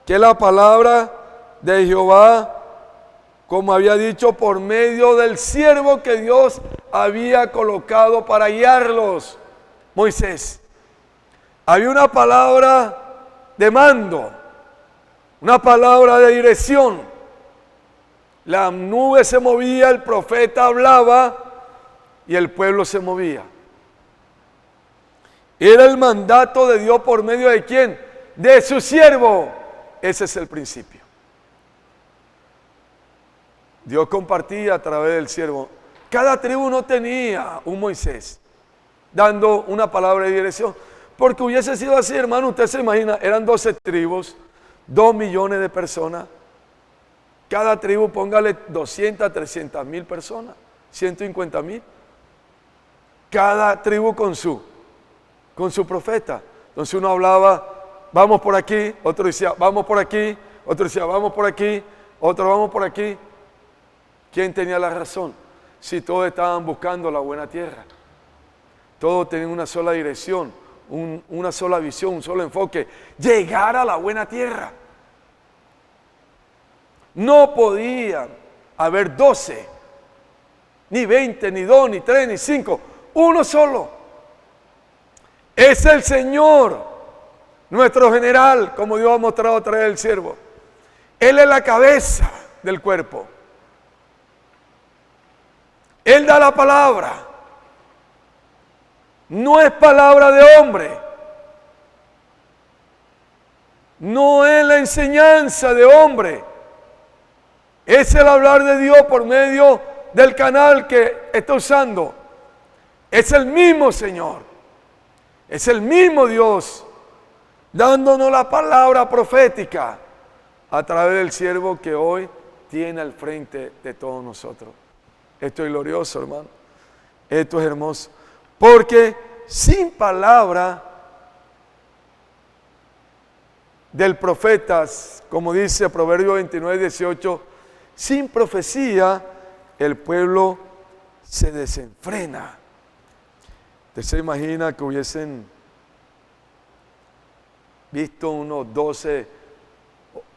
que es la palabra de Jehová, como había dicho por medio del siervo que Dios había colocado para guiarlos, Moisés. Había una palabra de mando, una palabra de dirección. La nube se movía, el profeta hablaba y el pueblo se movía. Era el mandato de Dios por medio de ¿quién? De su siervo. Ese es el principio. Dios compartía a través del siervo. Cada tribu no tenía un Moisés dando una palabra de dirección. Porque hubiese sido así, hermano, usted se imagina, eran 12 tribus, 2 millones de personas. Cada tribu, póngale 200, 300 mil personas, 150 mil. Cada tribu con su profeta. Entonces uno hablaba, vamos por aquí, otro decía, vamos por aquí, otro decía, vamos por aquí, otro vamos por aquí. ¿Quién tenía la razón? Si todos estaban buscando la buena tierra. Todos tenían una sola dirección, una sola visión, un solo enfoque. Llegar a la buena tierra. No podía haber 12, ni 20, ni 2, ni 3, ni 5. Uno solo. Es el Señor, nuestro general, como Dios ha mostrado a través del siervo. Él es la cabeza del cuerpo. Él da la palabra. No es palabra de hombre. No es la enseñanza de hombre. Es el hablar de Dios por medio del canal que está usando. Es el mismo Señor. Es el mismo Dios dándonos la palabra profética a través del siervo que hoy tiene al frente de todos nosotros. Esto es glorioso, hermano. Esto es hermoso. Porque sin palabra del profeta, como dice Proverbios 29, 18, sin profecía el pueblo se desenfrena. ¿Usted se imagina que hubiesen visto unos 12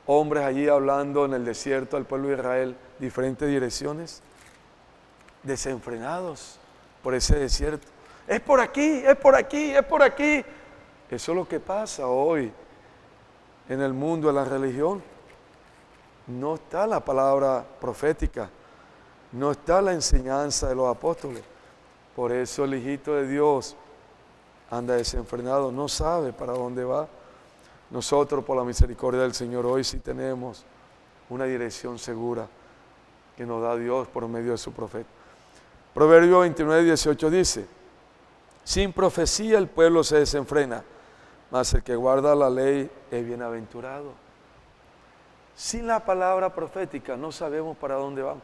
hombres allí hablando en el desierto al pueblo de Israel, diferentes direcciones? Desenfrenados por ese desierto. Es por aquí, es por aquí, es por aquí. Eso es lo que pasa hoy en el mundo de la religión. No está la palabra profética, no está la enseñanza de los apóstoles. Por eso el hijito de Dios anda desenfrenado, no sabe para dónde va. Nosotros, por la misericordia del Señor, hoy sí tenemos una dirección segura que nos da Dios por medio de su profeta. Proverbios 29, 18 dice: sin profecía el pueblo se desenfrena, mas el que guarda la ley es bienaventurado. Sin la palabra profética no sabemos para dónde vamos.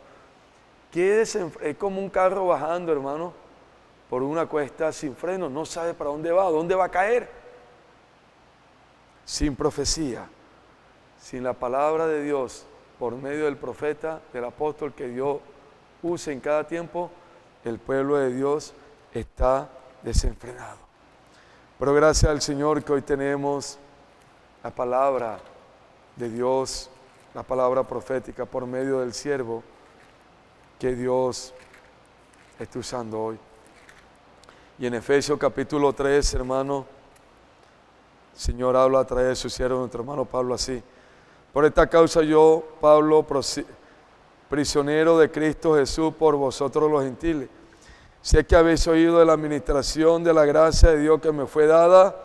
Es como un carro bajando, hermano, por una cuesta sin freno, no sabe para dónde va a caer. Sin profecía, sin la palabra de Dios, por medio del profeta, del apóstol que Dios use en cada tiempo, el pueblo de Dios está desenfrenado. Pero gracias al Señor que hoy tenemos la palabra de Dios, la palabra profética por medio del siervo que Dios está usando hoy. Y en Efesios capítulo 3, hermano, el Señor habla a través de su siervo, nuestro hermano Pablo, así: por esta causa yo, Pablo, prisionero de Cristo Jesús por vosotros los gentiles, sé que habéis oído de la administración de la gracia de Dios que me fue dada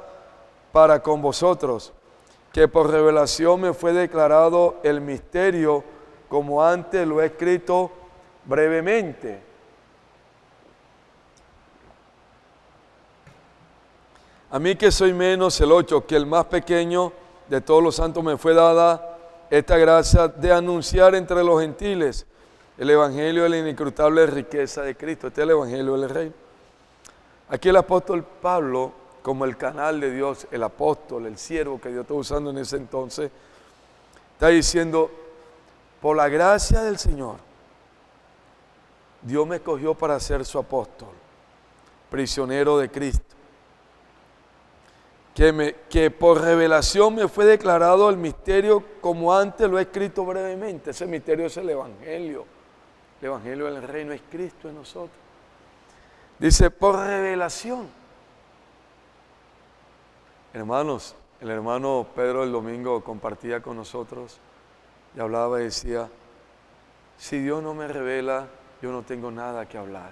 para con vosotros, que por revelación me fue declarado el misterio, como antes lo he escrito brevemente. A mí que soy menos, el 8, que el más pequeño de todos los santos, me fue dada esta gracia de anunciar entre los gentiles el evangelio de la inescrutable riqueza de Cristo. Este es el evangelio del reino. Aquí el apóstol Pablo, como el canal de Dios, el apóstol, el siervo que Dios estaba usando en ese entonces, está diciendo: por la gracia del Señor, Dios me escogió para ser su apóstol, prisionero de Cristo. Que por revelación me fue declarado el misterio, como antes lo he escrito brevemente. Ese misterio es el evangelio. El evangelio del reino es Cristo en nosotros. Dice, por revelación. Hermanos, el hermano Pedro el domingo compartía con nosotros y hablaba y decía: si Dios no me revela, yo no tengo nada que hablar,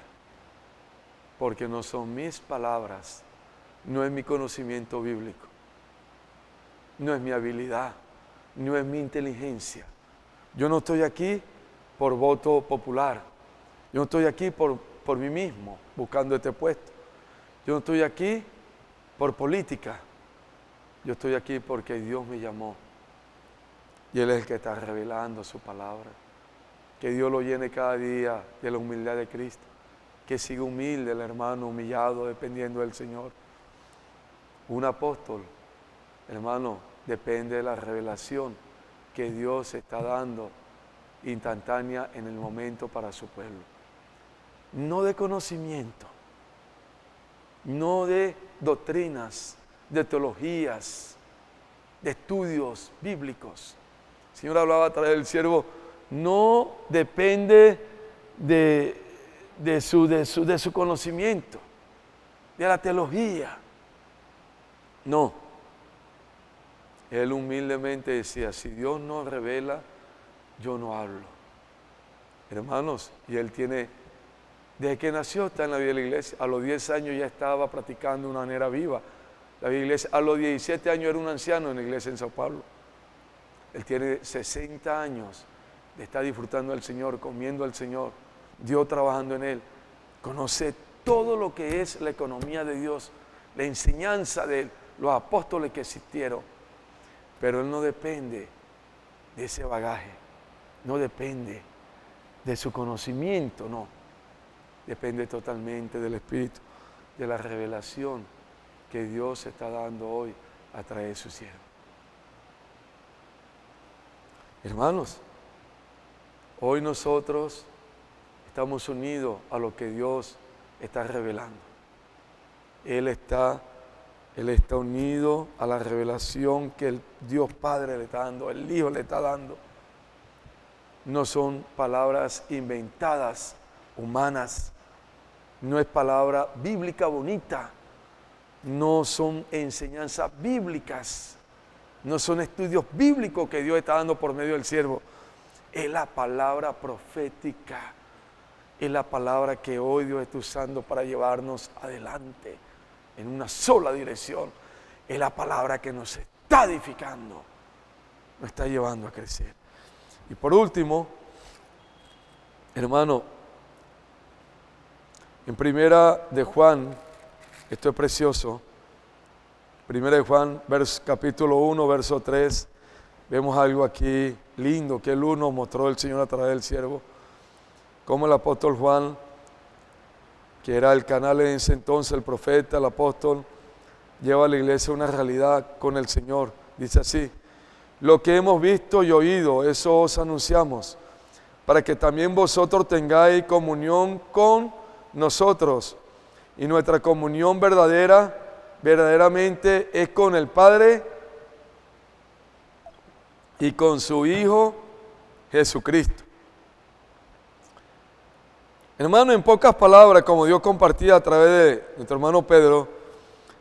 porque no son mis palabras, no es mi conocimiento bíblico, no es mi habilidad, no es mi inteligencia. Yo no estoy aquí por voto popular, yo no estoy aquí por mí mismo buscando este puesto, yo no estoy aquí por política, yo estoy aquí porque Dios me llamó y Él es el que está revelando su palabra. Que Dios lo llene cada día de la humildad de Cristo, que siga humilde el hermano, humillado, dependiendo del Señor. Un apóstol, hermano, depende de la revelación que Dios está dando instantánea en el momento para su pueblo. No de conocimiento, no de doctrinas, de teologías, de estudios bíblicos. El Señor hablaba a través del siervo, no depende de su conocimiento, de la teología. No. Él humildemente decía, si Dios no revela, yo no hablo. Hermanos, y él tiene, desde que nació está en la vida de la iglesia, a los 10 años ya estaba practicando una manera viva. La iglesia, a los 17 años era un anciano en la iglesia en Sao Paulo. Él tiene 60 años de estar disfrutando del Señor, comiendo al Señor, Dios trabajando en él. Conoce todo lo que es la economía de Dios, la enseñanza de los apóstoles que existieron. Pero él no depende de ese bagaje, no depende de su conocimiento, no. Depende totalmente del Espíritu, de la revelación que Dios está dando hoy a través de su siervo. Hermanos, hoy nosotros estamos unidos a lo que Dios está revelando. Él está unido a la revelación que el Dios Padre le está dando, el Hijo le está dando. No son palabras inventadas, humanas. No es palabra bíblica bonita. No son enseñanzas bíblicas. No son estudios bíblicos que Dios está dando por medio del siervo. Es la palabra profética. Es la palabra que hoy Dios está usando para llevarnos adelante en una sola dirección. Es la palabra que nos está edificando, nos está llevando a crecer. Y por último, hermano, en Primera de Juan, esto es precioso, Primera de Juan, capítulo 1, verso 3, vemos algo aquí lindo que el uno mostró el Señor a través del siervo, como el apóstol Juan, que era el canal en ese entonces, el profeta, el apóstol, lleva a la iglesia una realidad con el Señor. Dice así: lo que hemos visto y oído, eso os anunciamos, para que también vosotros tengáis comunión con nosotros. Y nuestra comunión verdaderamente es con el Padre y con su Hijo Jesucristo. Hermano, en pocas palabras, como Dios compartía a través de nuestro hermano Pedro,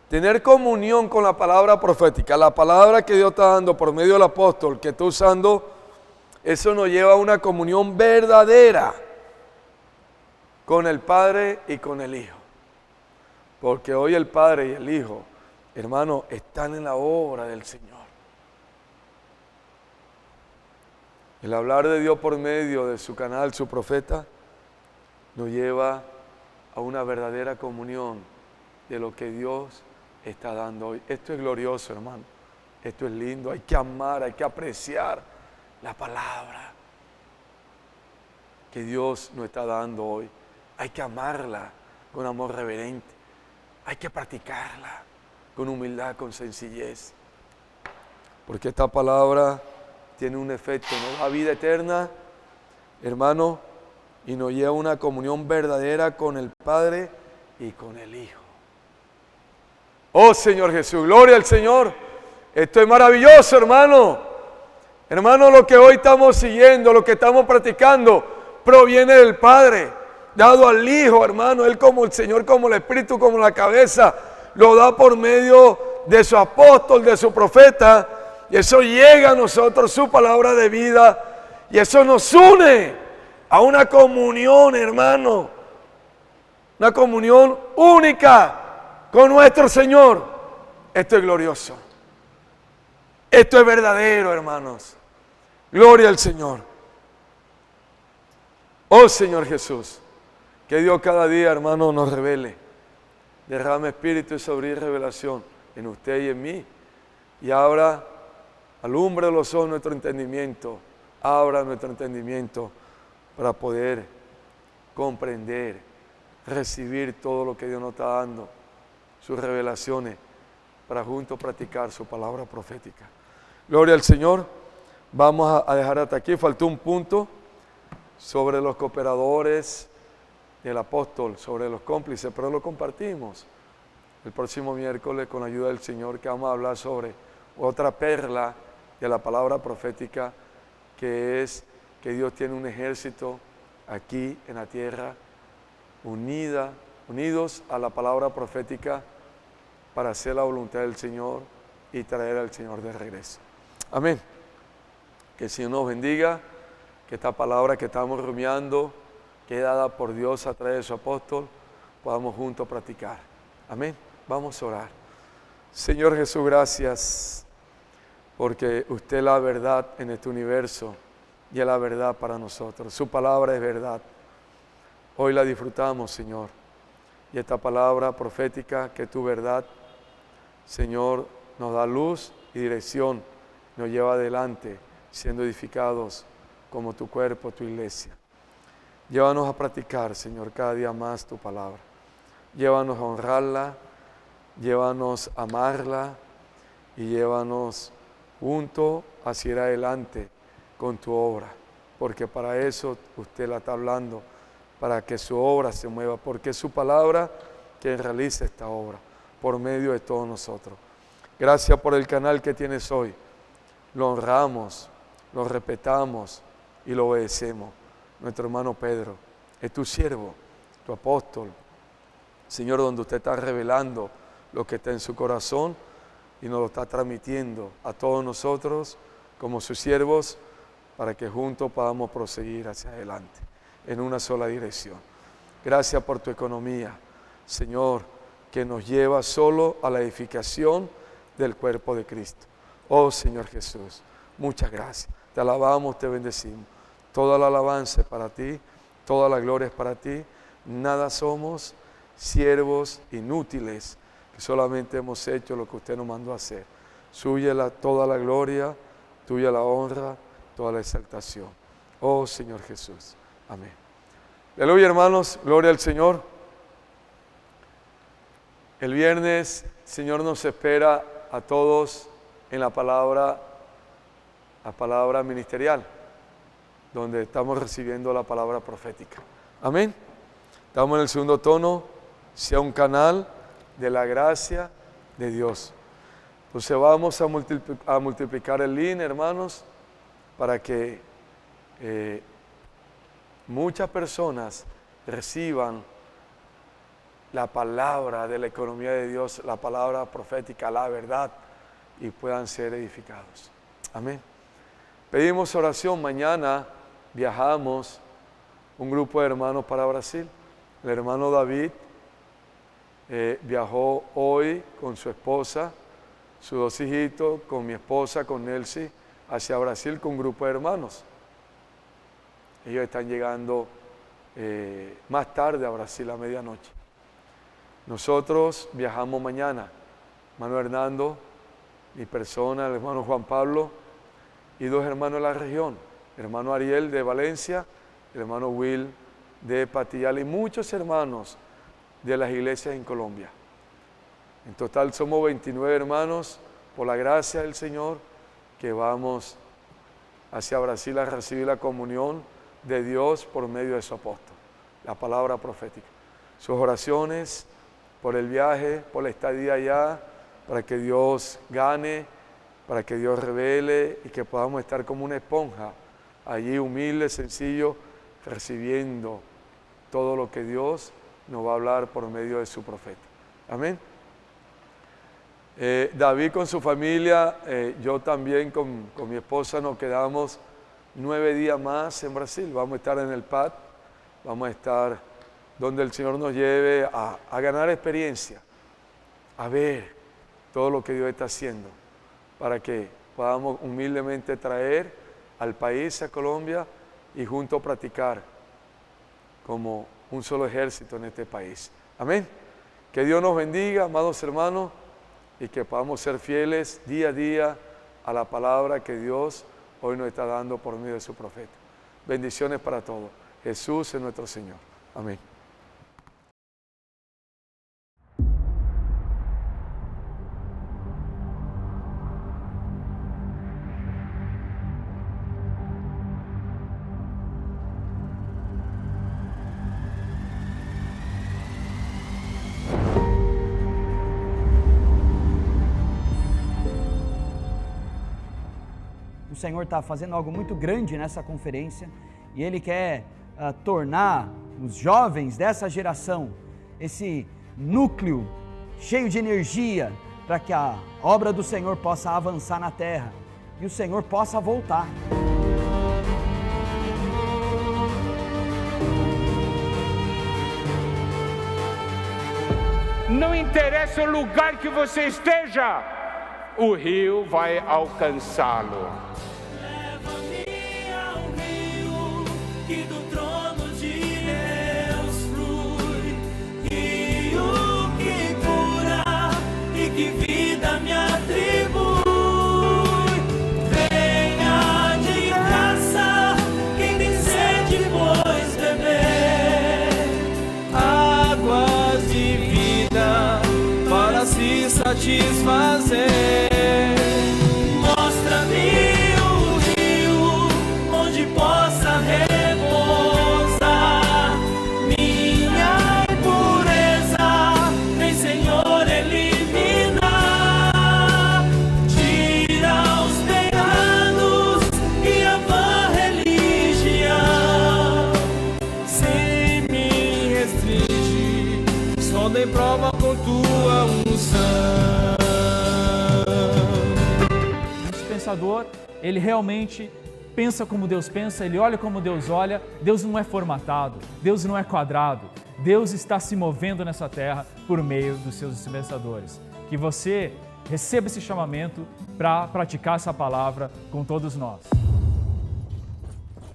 tener comunión con la palabra profética, la palabra que Dios está dando por medio del apóstol que está usando, eso nos lleva a una comunión verdadera con el Padre y con el Hijo. Porque hoy el Padre y el Hijo, hermano, están en la obra del Señor. El hablar de Dios por medio de su canal, su profeta, nos lleva a una verdadera comunión de lo que Dios está dando hoy. Esto es glorioso, hermano. Esto es lindo. Hay que amar, hay que apreciar la palabra que Dios nos está dando hoy. Hay que amarla con amor reverente. Hay que practicarla con humildad, con sencillez. Porque esta palabra tiene un efecto, nos da vida eterna, hermano, y nos lleva a una comunión verdadera con el Padre y con el Hijo. Oh Señor Jesús, gloria al Señor. Esto es maravilloso, hermano. Hermano, lo que hoy estamos siguiendo, lo que estamos practicando, proviene del Padre, dado al Hijo, hermano. Él como el Señor, como el Espíritu, como la cabeza, lo da por medio de su apóstol, de su profeta. Y eso llega a nosotros, su palabra de vida. Y eso nos une a una comunión, hermano. Una comunión única con nuestro Señor. Esto es glorioso. Esto es verdadero, hermanos. Gloria al Señor. Oh Señor Jesús, que Dios cada día, hermano, nos revele. Derrame espíritu y sobre revelación en usted y en mí. Y ahora alumbre los ojos nuestro entendimiento, abra nuestro entendimiento para poder comprender, recibir todo lo que Dios nos está dando, sus revelaciones, para juntos practicar su palabra profética. Gloria al Señor. Vamos a dejar hasta aquí. Faltó un punto sobre los cooperadores del apóstol, sobre los cómplices, pero lo compartimos el próximo miércoles con la ayuda del Señor, que vamos a hablar sobre otra perla de la palabra profética, que es que Dios tiene un ejército aquí en la tierra, unidos a la palabra profética para hacer la voluntad del Señor y traer al Señor de regreso. Amén. Que el Señor nos bendiga, que esta palabra que estamos rumiando, que es dada por Dios a través de su apóstol, podamos juntos practicar. Amén. Vamos a orar. Señor Jesús, gracias porque usted es la verdad en este universo y es la verdad para nosotros. Su palabra es verdad. Hoy la disfrutamos, Señor. Y esta palabra profética, que es tu verdad, Señor, nos da luz y dirección, nos lleva adelante, siendo edificados como tu cuerpo, tu iglesia. Llévanos a practicar, Señor, cada día más tu palabra. Llévanos a honrarla, llévanos a amarla y llévanos juntos hacia ir adelante con tu obra, porque para eso usted la está hablando, para que su obra se mueva, porque es su palabra quien realiza esta obra por medio de todos nosotros. Gracias por el canal que tienes hoy. Lo honramos, lo respetamos y lo obedecemos. Nuestro hermano Pedro es tu siervo, tu apóstol, Señor, donde usted está revelando lo que está en su corazón y nos lo está transmitiendo a todos nosotros como sus siervos, para que juntos podamos proseguir hacia adelante en una sola dirección. Gracias por tu economía, Señor, que nos lleva solo a la edificación del cuerpo de Cristo. Oh Señor Jesús, muchas gracias. Te alabamos, te bendecimos. Toda la alabanza es para ti, toda la gloria es para ti. Nada somos, siervos inútiles, que solamente hemos hecho lo que usted nos mandó a hacer. Suya toda la gloria, tuya la honra, toda la exaltación. Oh Señor Jesús. Amén. Aleluya, hermanos, gloria al Señor. El viernes, Señor nos espera a todos en la palabra ministerial, donde estamos recibiendo la palabra profética. Amén. Estamos en el segundo tono, sea un canal de la gracia de Dios. Entonces vamos a multiplicar el link, hermanos, para que muchas personas reciban la palabra de la economía de Dios, la palabra profética, la verdad, y puedan ser edificados. Amén. Pedimos oración. Mañana viajamos un grupo de hermanos para Brasil. El hermano David viajó hoy con su esposa, sus dos hijitos, con mi esposa, con Nelsie, hacia Brasil con un grupo de hermanos. Ellos están llegando más tarde a Brasil a medianoche. Nosotros viajamos mañana, hermano Hernando, mi persona, el hermano Juan Pablo y 2 hermanos de la región, el hermano Ariel de Valencia, el hermano Will de Patillal y muchos hermanos de las iglesias en Colombia. En total somos 29 hermanos, por la gracia del Señor, que vamos hacia Brasil a recibir la comunión de Dios por medio de su apóstol, la palabra profética. Sus oraciones por el viaje, por la estadía allá, para que Dios gane, para que Dios revele y que podamos estar como una esponja, allí humilde, sencillo, recibiendo todo lo que Dios nos va a hablar por medio de su profeta. Amén. David con su familia, yo también con mi esposa nos quedamos 9 días más en Brasil. Vamos a estar en el PAD, vamos a estar donde el Señor nos lleve a ganar experiencia, a ver todo lo que Dios está haciendo, para que podamos humildemente traer al país, a Colombia, y juntos practicar como un solo ejército en este país. Amén. Que Dios nos bendiga, amados hermanos, y que podamos ser fieles día a día a la palabra que Dios hoy nos está dando por medio de su profeta. Bendiciones para todos. Jesús es nuestro Señor. Amén. O Senhor está fazendo algo muito grande nessa conferência e Ele quer tornar os jovens dessa geração esse núcleo cheio de energia para que a obra do Senhor possa avançar na terra e o Senhor possa voltar. Não interessa o lugar que você esteja, o rio vai alcançá-lo. Leva-me ao rio que do trono de Deus flui, rio que cura e que vida me atribui. Venha de graça quem tem sede, pois beber águas de vida para se satisfazer. Mostra-me o rio onde possa repousar minha impureza, vem Senhor eliminar. Tira os pecados e a vã religião, sem me restringir, só dei prova com tua unção. Ele realmente pensa como Deus pensa, ele olha como Deus olha. Deus não é formatado, Deus não é quadrado. Deus está se movendo nessa terra por meio dos seus dispensadores. Que você receba esse chamamento para praticar essa palavra com todos nós.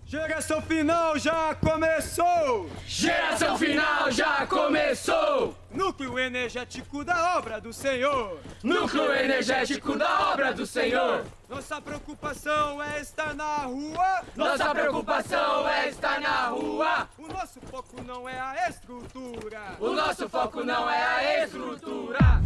Geração final já começou! Geração final já começou! Núcleo energético da obra do Senhor! Núcleo energético da obra do Senhor! Nossa preocupação é estar na rua! Nossa preocupação é estar na rua! O nosso foco não é a estrutura! O nosso foco não é a estrutura!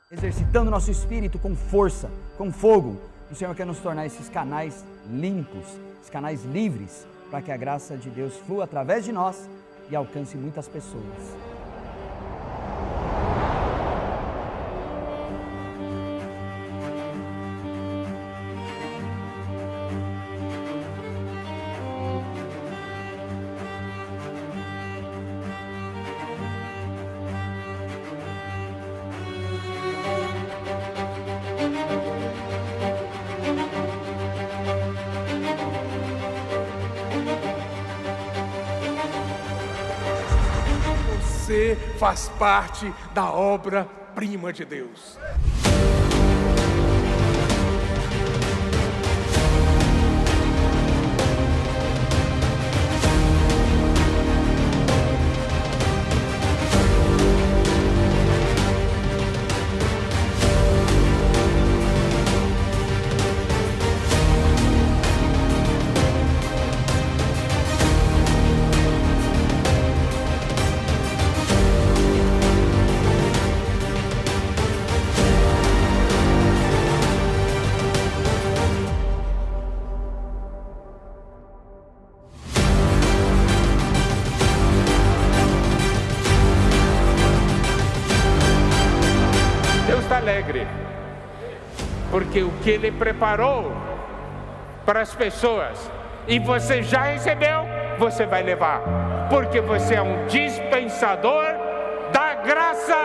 Exercitando nosso espírito com força, com fogo. O Senhor quer nos tornar esses canais limpos, esses canais livres, para que a graça de Deus flua através de nós e alcance muitas pessoas. você faz parte da obra-prima de Deus. Deus está alegre, porque o que Ele preparou para as pessoas e você já recebeu, você vai levar, porque você é um dispensador da graça.